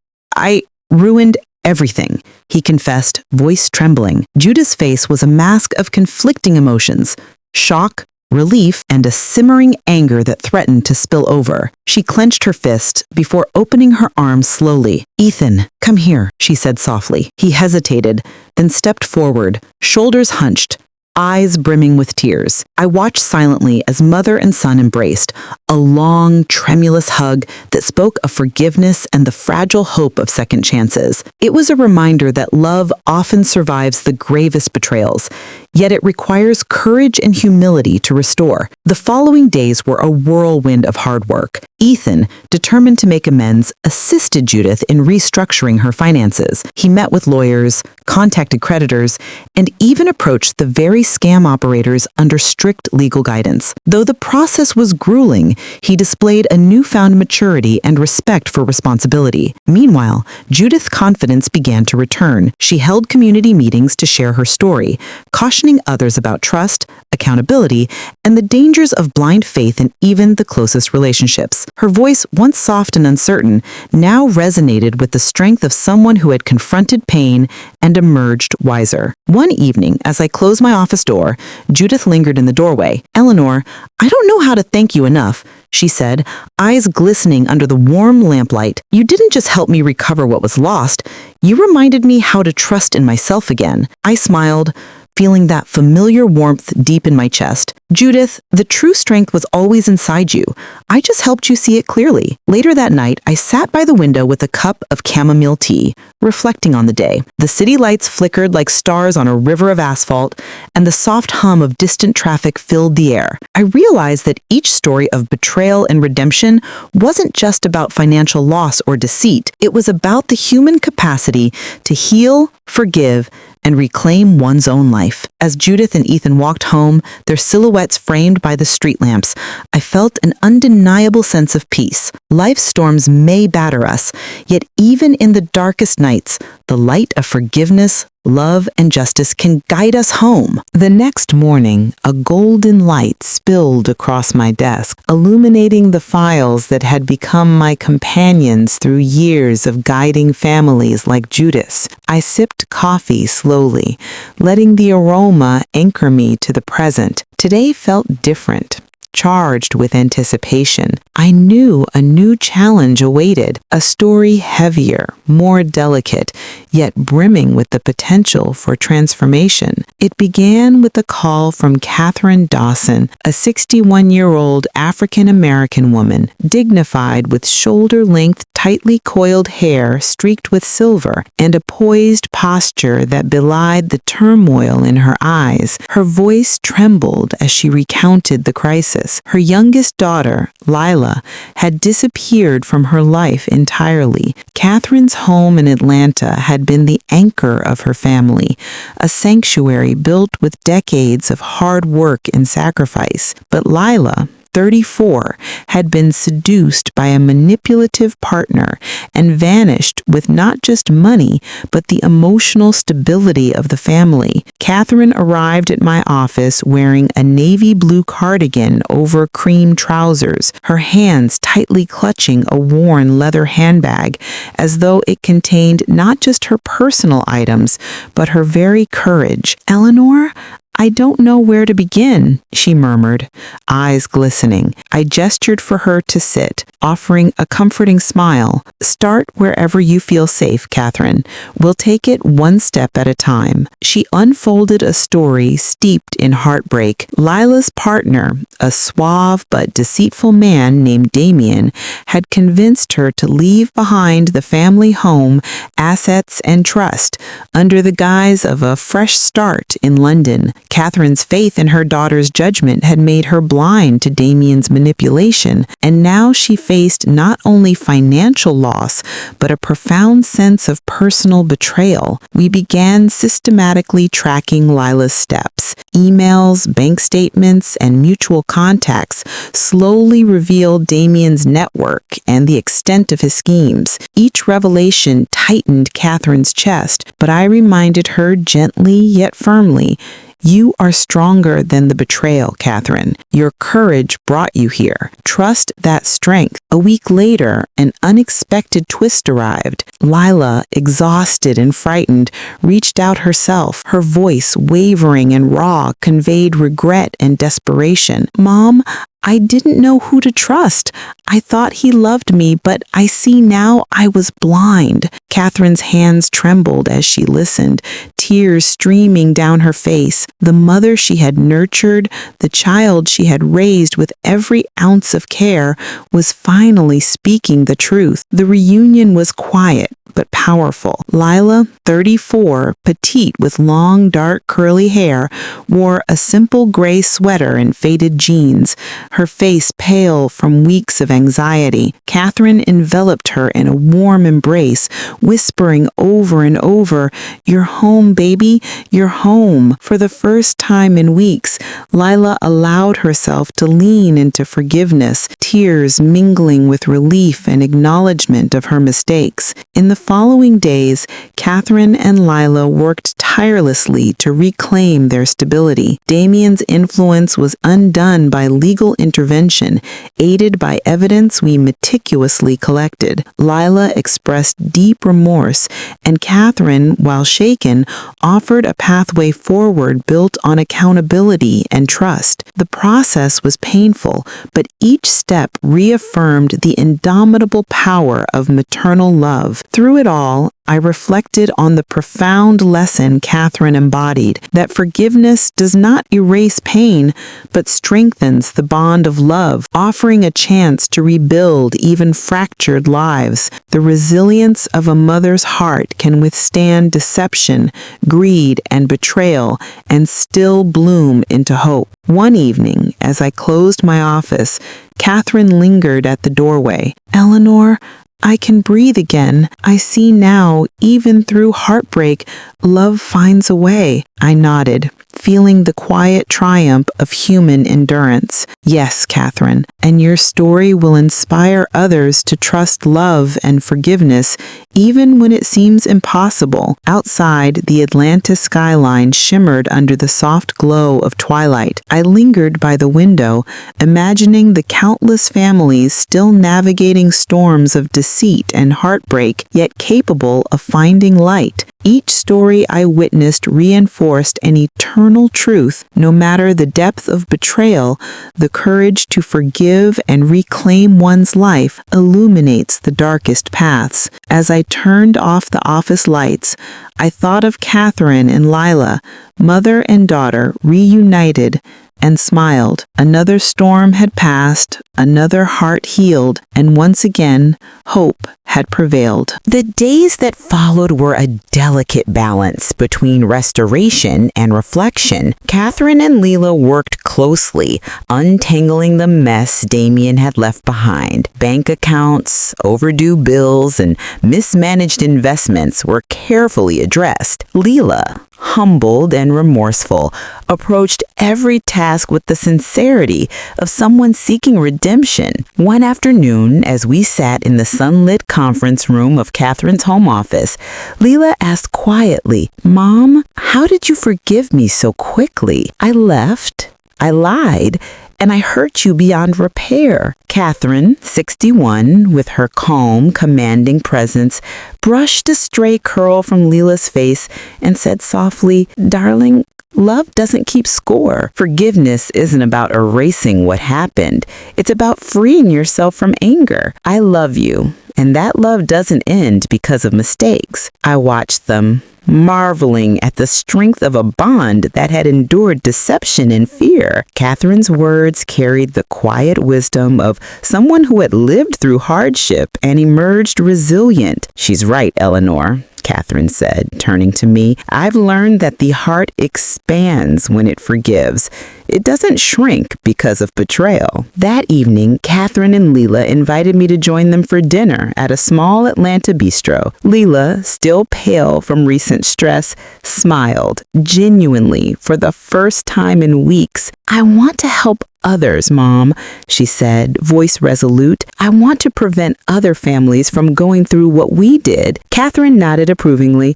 ruined everything, he confessed, voice trembling. Judith's face was a mask of conflicting emotions, shock, relief, and a simmering anger that threatened to spill over. She clenched her fist before opening her arms slowly. Ethan, come here, she said softly. He hesitated, then stepped forward, shoulders hunched, eyes brimming with tears. I watched silently as mother and son embraced, a long, tremulous hug that spoke of forgiveness and the fragile hope of second chances. It was a reminder that love often survives the gravest betrayals, yet it requires courage and humility to restore. The following days were a whirlwind of hard work. Ethan, determined to make amends, assisted Judith in restructuring her finances. He met with lawyers, contacted creditors, and even approached the very scam operators under strict legal guidance. Though the process was grueling, he displayed a newfound maturity and respect for responsibility. Meanwhile, Judith's confidence began to return. She held community meetings to share her story, cautioning others about trust, accountability, and the dangers of blind faith in even the closest relationships. Her voice, once soft and uncertain, now resonated with the strength of someone who had confronted pain and emerged wiser. One evening, as I closed my office door, Judith lingered in the doorway. Eleanor, I don't know how to thank you enough, she said, eyes glistening under the warm lamplight. You didn't just help me recover what was lost, you reminded me how to trust in myself again. I smiled, feeling that familiar warmth deep in my chest. Judith, the true strength was always inside you. I just helped you see it clearly. Later that night, I sat by the window with a cup of chamomile tea, reflecting on the day. The city lights flickered like stars on a river of asphalt, and the soft hum of distant traffic filled the air. I realized that each story of betrayal and redemption wasn't just about financial loss or deceit. It was about the human capacity to heal, forgive, and reclaim one's own life. As Judith and Ethan walked home, their silhouettes framed by the street lamps, I felt an undeniable sense of peace. Life's storms may batter us, yet even in the darkest nights, the light of forgiveness, love, and justice can guide us home. The next morning, a golden light spilled across my desk, illuminating the files that had become my companions through years of guiding families like Judith's. I sipped coffee slowly, letting the aroma anchor me to the present. Today felt different, charged with anticipation. I knew a new challenge awaited, a story heavier, more delicate, yet brimming with the potential for transformation. It began with a call from Catherine Dawson, a 61-year-old African-American woman, dignified with shoulder-length, tightly coiled hair streaked with silver, and a poised posture that belied the turmoil in her eyes. Her voice trembled as she recounted the crisis. Her youngest daughter, Lila, had disappeared from her life entirely. Catherine's home in Atlanta had been the anchor of her family, a sanctuary built with decades of hard work and sacrifice. But Lila, 34, had been seduced by a manipulative partner and vanished with not just money, but the emotional stability of the family. Catherine arrived at my office wearing a navy blue cardigan over cream trousers, her hands tightly clutching a worn leather handbag, as though it contained not just her personal items, but her very courage. Eleanor, I don't know where to begin, she murmured, eyes glistening. I gestured for her to sit, offering a comforting smile. Start wherever you feel safe, Catherine. We'll take it one step at a time. She unfolded a story steeped in heartbreak. Lila's partner, a suave but deceitful man named Damien, had convinced her to leave behind the family home, assets, and trust under the guise of a fresh start in London. Catherine's faith in her daughter's judgment had made her blind to Damien's manipulation, and now she faced not only financial loss, but a profound sense of personal betrayal. We began systematically tracking Lila's steps. Emails, bank statements, and mutual contacts slowly revealed Damien's network and the extent of his schemes. Each revelation tightened Catherine's chest, but I reminded her gently yet firmly, "You are stronger than the betrayal, Catherine. Your courage brought you here. Trust that strength." A week later, an unexpected twist arrived. Lila, exhausted and frightened, reached out herself. Her voice, wavering and raw, conveyed regret and desperation. "Mom, I didn't know who to trust. I thought he loved me, but I see now I was blind." Catherine's hands trembled as she listened, tears streaming down her face. The mother she had nurtured, the child she had raised with every ounce of care, was finally speaking the truth. The reunion was quiet but powerful. Lila, 34, petite with long, dark, curly hair, wore a simple gray sweater and faded jeans, her face pale from weeks of anxiety. Catherine enveloped her in a warm embrace, whispering over and over, "You're home, baby, you're home." For the first time in weeks, Lila allowed herself to lean into forgiveness, tears mingling with relief and acknowledgement of her mistakes. In the following days, Catherine and Lila worked tirelessly to reclaim their stability. Damien's influence was undone by legal intervention, aided by evidence we meticulously collected. Lila expressed deep remorse, and Catherine, while shaken, offered a pathway forward built on accountability and trust. The process was painful, but each step reaffirmed the indomitable power of maternal love. Through it all, I reflected on the profound lesson Catherine embodied, that forgiveness does not erase pain, but strengthens the bond of love, offering a chance to rebuild even fractured lives. The resilience of a mother's heart can withstand deception, greed, and betrayal, and still bloom into hope. One evening, as I closed my office, Catherine lingered at the doorway. "Eleanor, I can breathe again. I see now, even through heartbreak, love finds a way." I nodded, feeling the quiet triumph of human endurance. "Yes, Catherine, and your story will inspire others to trust love and forgiveness, even when it seems impossible." Outside, the Atlanta skyline shimmered under the soft glow of twilight. I lingered by the window, imagining the countless families still navigating storms of deceit and heartbreak, yet capable of finding light. Each story I witnessed reinforced an eternal truth. No matter the depth of betrayal, the courage to forgive and reclaim one's life illuminates the darkest paths. As I turned off the office lights, I thought of Catherine and Lila, mother and daughter, reunited, and smiled. Another storm had passed, another heart healed, and once again, hope had prevailed. The days that followed were a delicate balance between restoration and reflection. Catherine and Lila worked closely, untangling the mess Damien had left behind. Bank accounts, overdue bills, and mismanaged investments were carefully addressed. Lila, humbled and remorseful, approached every task with the sincerity of someone seeking redemption. One afternoon, as we sat in the sunlit conference room of Catherine's home office, Lila asked quietly, "Mom, how did you forgive me so quickly? I left, I lied, and I hurt you beyond repair." Catherine, 61, with her calm, commanding presence, brushed a stray curl from Lila's face and said softly, "Darling, Love doesn't keep score. Forgiveness isn't about erasing what happened. It's about freeing yourself from anger. I love you, and that love doesn't end because of mistakes. I watched them, marveling at the strength of a bond that had endured deception and fear. Catherine's words carried the quiet wisdom of someone who had lived through hardship and emerged resilient. She's right, Eleanor, Catherine said, turning to me. I've learned that the heart expands when it forgives. It doesn't shrink because of betrayal. That evening, Catherine and Leela invited me to join them for dinner at a small Atlanta bistro. Leela, still pale from recent stress, smiled, genuinely, for the first time in weeks. I want to help others, Mom, she said, voice resolute. I want to prevent other families from going through what we did. Catherine nodded approvingly.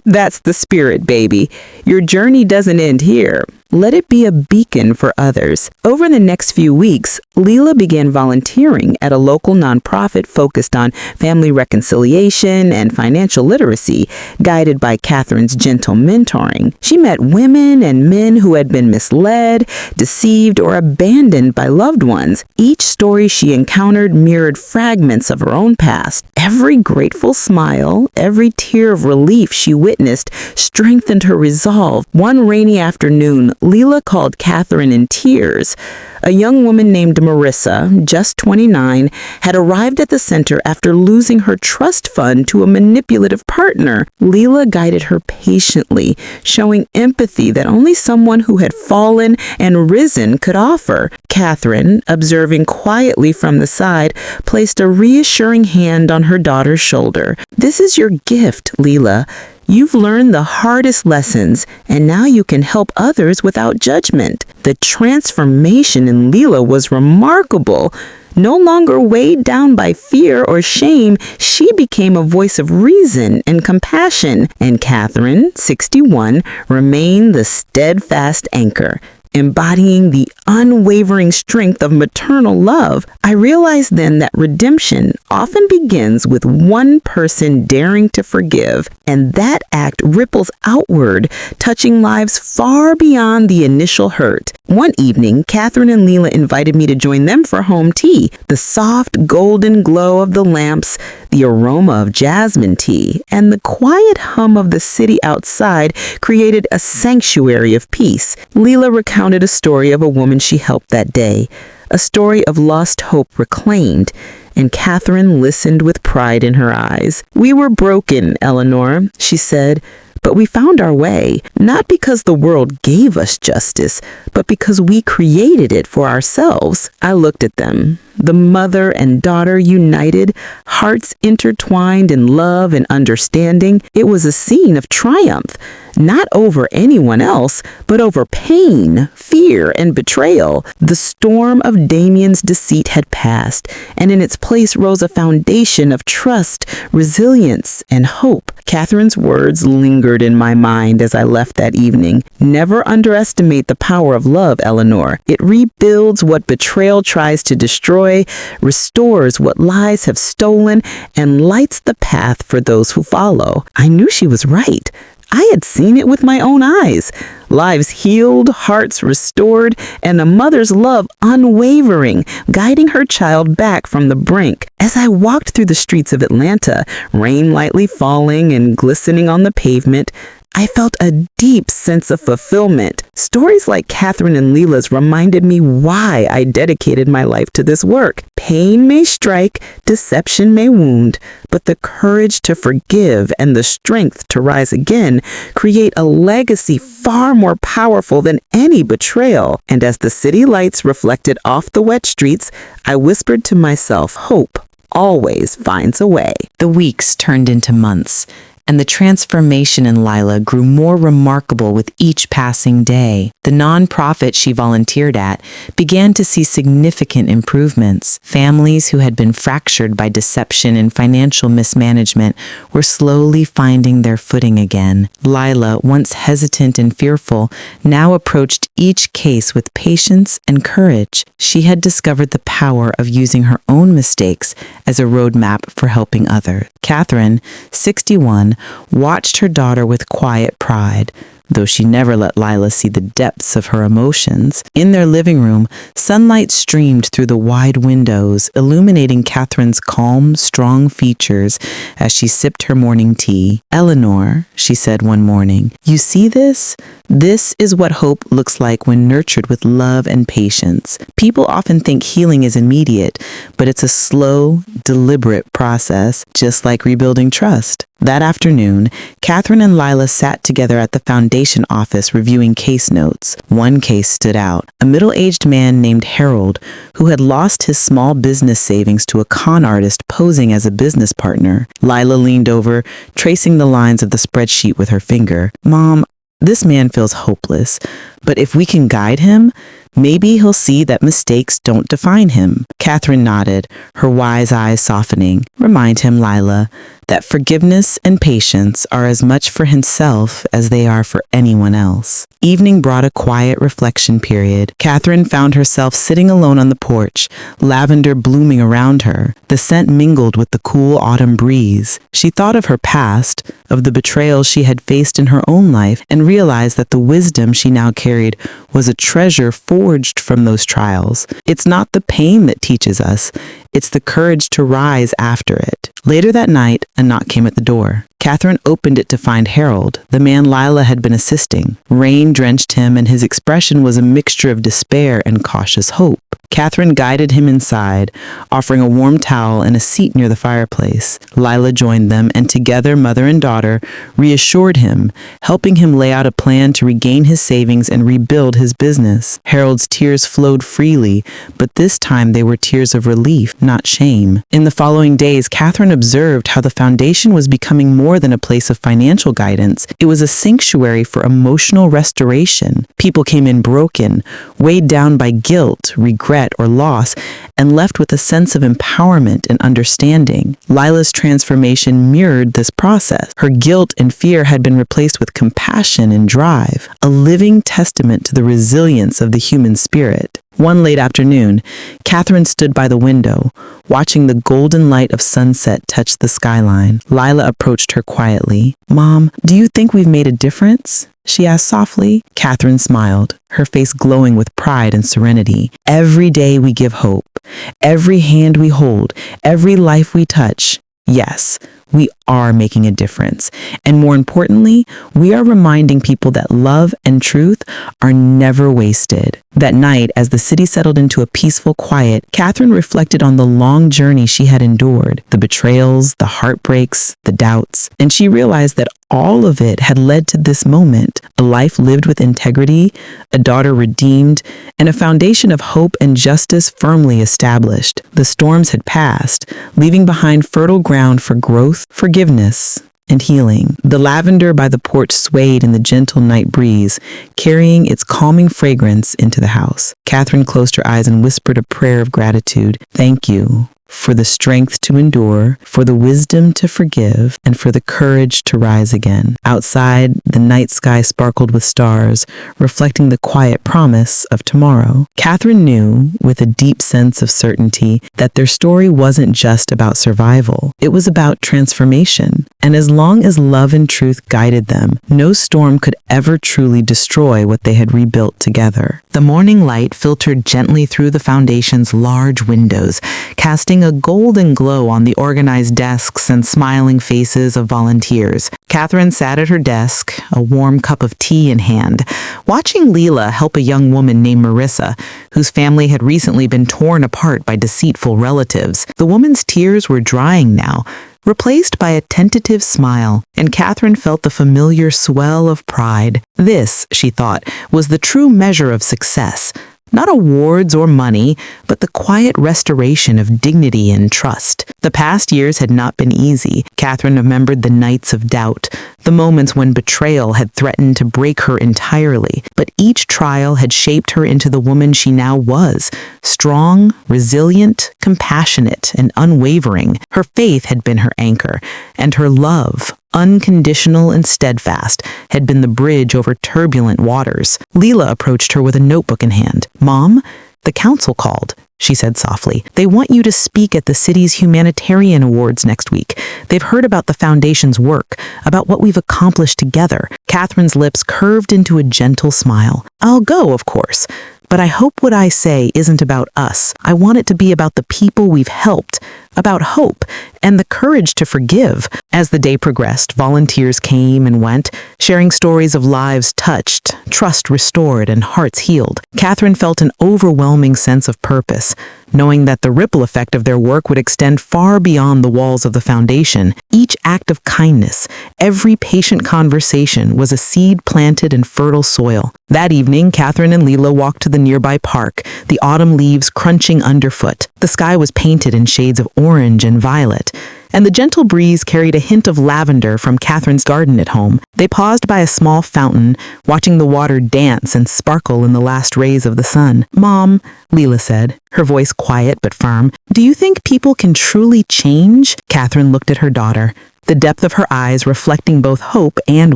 That's the spirit, baby. Your journey doesn't end here. Let it be a beacon for others. Over the next few weeks, Leela began volunteering at a local nonprofit focused on family reconciliation and financial literacy, guided by Catherine's gentle mentoring. She met women and men who had been misled, deceived, or abandoned by loved ones. Each story she encountered mirrored fragments of her own past. Every grateful smile, every tear of relief she witnessed strengthened her resolve. One rainy afternoon, Leela called Catherine in tears. A young woman named Marissa, just 29, had arrived at the center after losing her trust fund to a manipulative partner. Leela guided her patiently, showing empathy that only someone who had fallen and risen could offer. Catherine, observing quietly from the side, placed a reassuring hand on her daughter's shoulder. This is your gift, Leela. You've learned the hardest lessons, and now you can help others without judgment. The transformation in Leela was remarkable. No longer weighed down by fear or shame, she became a voice of reason and compassion. And Catherine, 61, remained the steadfast anchor, embodying the unwavering strength of maternal love. I realized then that redemption often begins with one person daring to forgive, and that act ripples outward, touching lives far beyond the initial hurt. One evening, Catherine and Leela invited me to join them for home tea. The soft golden glow of the lamps, the aroma of jasmine tea, and the quiet hum of the city outside created a sanctuary of peace. Leela recounted a story of a woman she helped that day, a story of lost hope reclaimed, and Catherine listened with pride in her eyes. We were broken, Eleanor, she said, but we found our way, not because the world gave us justice, but because we created it for ourselves. I looked at them, the mother and daughter united, hearts intertwined in love and understanding. It was a scene of triumph, not over anyone else, but over pain, fear, and betrayal. The storm of Damien's deceit had passed, and in its place rose a foundation of trust, resilience, and hope. Catherine's words lingered in my mind as I left that evening. Never underestimate the power of love, Eleanor. It rebuilds what betrayal tries to destroy, restores what lies have stolen, and lights the path for those who follow. I knew she was right. I had seen it with my own eyes. Lives healed, hearts restored, and a mother's love unwavering, guiding her child back from the brink. As I walked through the streets of Atlanta, rain lightly falling and glistening on the pavement, I felt a deep sense of fulfillment. Stories like Catherine and Leela's reminded me why I dedicated my life to this work. Pain may strike, deception may wound, but the courage to forgive and the strength to rise again create a legacy far more powerful than any betrayal. And as the city lights reflected off the wet streets, I whispered to myself, hope always finds a way. The weeks turned into months, and the transformation in Lila grew more remarkable with each passing day. The nonprofit she volunteered at began to see significant improvements. Families who had been fractured by deception and financial mismanagement were slowly finding their footing again. Lila, once hesitant and fearful, now approached each case with patience and courage. She had discovered the power of using her own mistakes as a roadmap for helping others. Catherine, 61, watched her daughter with quiet pride, though she never let Lila see the depths of her emotions. In their living room, sunlight streamed through the wide windows, illuminating Catherine's calm, strong features as she sipped her morning tea. "Eleanor," she said one morning, "you see this? This is what hope looks like when nurtured with love and patience. People often think healing is immediate, but it's a slow, deliberate process, just like rebuilding trust." That afternoon, Catherine and Lila sat together at the foundation office reviewing case notes. One case stood out. A middle-aged man named Harold, who had lost his small business savings to a con artist posing as a business partner. Lila leaned over, tracing the lines of the spreadsheet with her finger. "Mom, this man feels hopeless, but if we can guide him, maybe he'll see that mistakes don't define him." Catherine nodded, her wise eyes softening. "Remind him, Lila, that forgiveness and patience are as much for himself as they are for anyone else." Evening brought a quiet reflection period. Catherine found herself sitting alone on the porch, lavender blooming around her. The scent mingled with the cool autumn breeze. She thought of her past, of the betrayal she had faced in her own life, and realized that the wisdom she now carried was a treasure forged from those trials. It's not the pain that teaches us, it's the courage to rise after it. Later that night, a knock came at the door. Catherine opened it to find Harold, the man Lila had been assisting. Rain drenched him, and his expression was a mixture of despair and cautious hope. Catherine guided him inside, offering a warm towel and a seat near the fireplace. Lila joined them, and together, mother and daughter, reassured him, helping him lay out a plan to regain his savings and rebuild his business. Harold's tears flowed freely, but this time they were tears of relief, not shame. In the following days, Catherine observed how the foundation was becoming more than a place of financial guidance. It was a sanctuary for emotional restoration. People came in broken, weighed down by guilt, regret, or loss, and left with a sense of empowerment and understanding. Lila's transformation mirrored this process. Her guilt and fear had been replaced with compassion and drive, a living testament to the resilience of the human spirit. One late afternoon, Catherine stood by the window, watching the golden light of sunset touch the skyline. Lila approached her quietly. "Mom, do you think we've made a difference?" she asked softly. Catherine smiled, her face glowing with pride and serenity. "Every day we give hope. Every hand we hold. Every life we touch. Yes, we are making a difference. And more importantly, we are reminding people that love and truth are never wasted." That night, as the city settled into a peaceful quiet, Catherine reflected on the long journey she had endured, the betrayals, the heartbreaks, the doubts, and she realized that all of it had led to this moment, a life lived with integrity, a daughter redeemed, and a foundation of hope and justice firmly established. The storms had passed, leaving behind fertile ground for growth, forgiveness, and healing. The lavender by the porch swayed in the gentle night breeze, carrying its calming fragrance into the house. Catherine closed her eyes and whispered a prayer of gratitude. "Thank you for the strength to endure, for the wisdom to forgive, and for the courage to rise again." Outside, the night sky sparkled with stars, reflecting the quiet promise of tomorrow. Catherine knew, with a deep sense of certainty, that their story wasn't just about survival. It was about transformation. And as long as love and truth guided them, no storm could ever truly destroy what they had rebuilt together. The morning light filtered gently through the foundation's large windows, casting a golden glow on the organized desks and smiling faces of volunteers. Catherine sat at her desk, a warm cup of tea in hand, watching Lila help a young woman named Marissa, whose family had recently been torn apart by deceitful relatives. The woman's tears were drying now, replaced by a tentative smile, and Catherine felt the familiar swell of pride. This, she thought, was the true measure of success. Not awards or money, but the quiet restoration of dignity and trust. The past years had not been easy. Catherine remembered the nights of doubt, the moments when betrayal had threatened to break her entirely. But each trial had shaped her into the woman she now was, strong, resilient, compassionate, and unwavering. Her faith had been her anchor, and her love, unconditional and steadfast, had been the bridge over turbulent waters. Lila approached her with a notebook in hand. "Mom, the council called," she said softly. They want you to speak at the city's humanitarian awards next week. They've heard about the foundation's work, about what we've accomplished together. Catherine's lips curved into a gentle smile. I'll go, of course. But I hope what I say isn't about us. I want it to be about the people we've helped, about hope, and the courage to forgive. As the day progressed, volunteers came and went, sharing stories of lives touched, trust restored, and hearts healed. Catherine felt an overwhelming sense of purpose, knowing that the ripple effect of their work would extend far beyond the walls of the foundation. Each act of kindness, every patient conversation was a seed planted in fertile soil. That evening, Catherine and Leela walked to the nearby park, the autumn leaves crunching underfoot. The sky was painted in shades of orange and violet, and the gentle breeze carried a hint of lavender from Catherine's garden at home. They paused by a small fountain, watching the water dance and sparkle in the last rays of the sun. "Mom," Leela said, her voice quiet but firm, "do you think people can truly change?" Catherine looked at her daughter, the depth of her eyes reflecting both hope and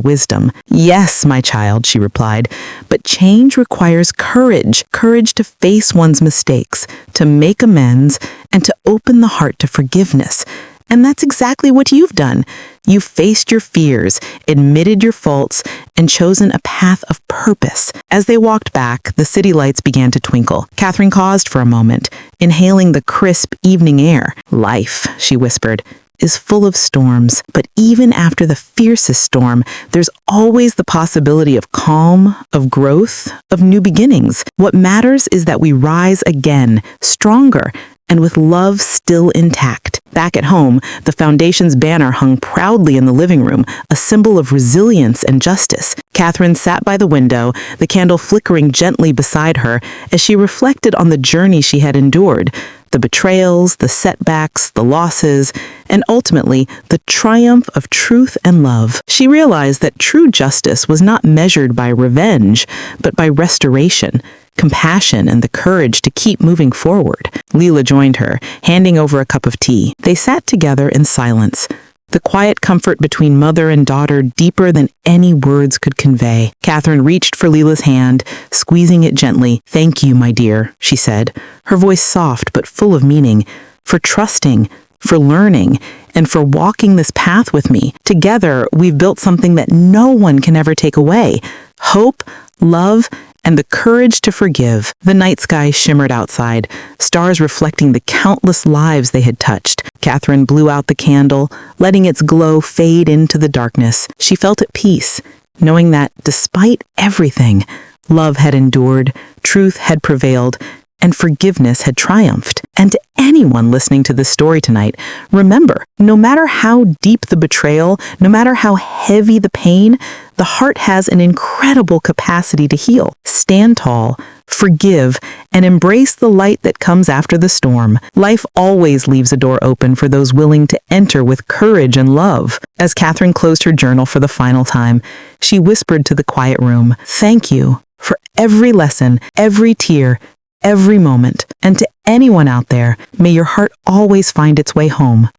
wisdom. "Yes, my child," she replied, "but change requires courage, courage to face one's mistakes, to make amends, and to open the heart to forgiveness. And that's exactly what you've done. You've faced your fears, admitted your faults, and chosen a path of purpose." As they walked back, the city lights began to twinkle. Catherine paused for a moment, inhaling the crisp evening air. "Life," she whispered, "is full of storms, but even after the fiercest storm, there's always the possibility of calm, of growth, of new beginnings. What matters is that we rise again, stronger, and with love still intact." Back at home, the foundation's banner hung proudly in the living room, a symbol of resilience and justice. Catherine sat by the window, the candle flickering gently beside her as she reflected on the journey she had endured, the betrayals, the setbacks, the losses, and ultimately the triumph of truth and love. She realized that true justice was not measured by revenge, but by restoration, compassion, and the courage to keep moving forward. Leela joined her, handing over a cup of tea. They sat together in silence, the quiet comfort between mother and daughter deeper than any words could convey. Catherine reached for Leela's hand, squeezing it gently. "Thank you, my dear," she said, her voice soft but full of meaning, "for trusting, for learning, and for walking this path with me. Together, we've built something that no one can ever take away. Hope, love, and the courage to forgive." The night sky shimmered outside, stars reflecting the countless lives they had touched. Catherine blew out the candle, letting its glow fade into the darkness. She felt at peace, knowing that despite everything, love had endured, truth had prevailed, and forgiveness had triumphed. And to anyone listening to this story tonight, remember, no matter how deep the betrayal, no matter how heavy the pain, the heart has an incredible capacity to heal. Stand tall, forgive, and embrace the light that comes after the storm. Life always leaves a door open for those willing to enter with courage and love. As Catherine closed her journal for the final time, she whispered to the quiet room, "Thank you for every lesson, every tear, every moment. And to anyone out there, may your heart always find its way home."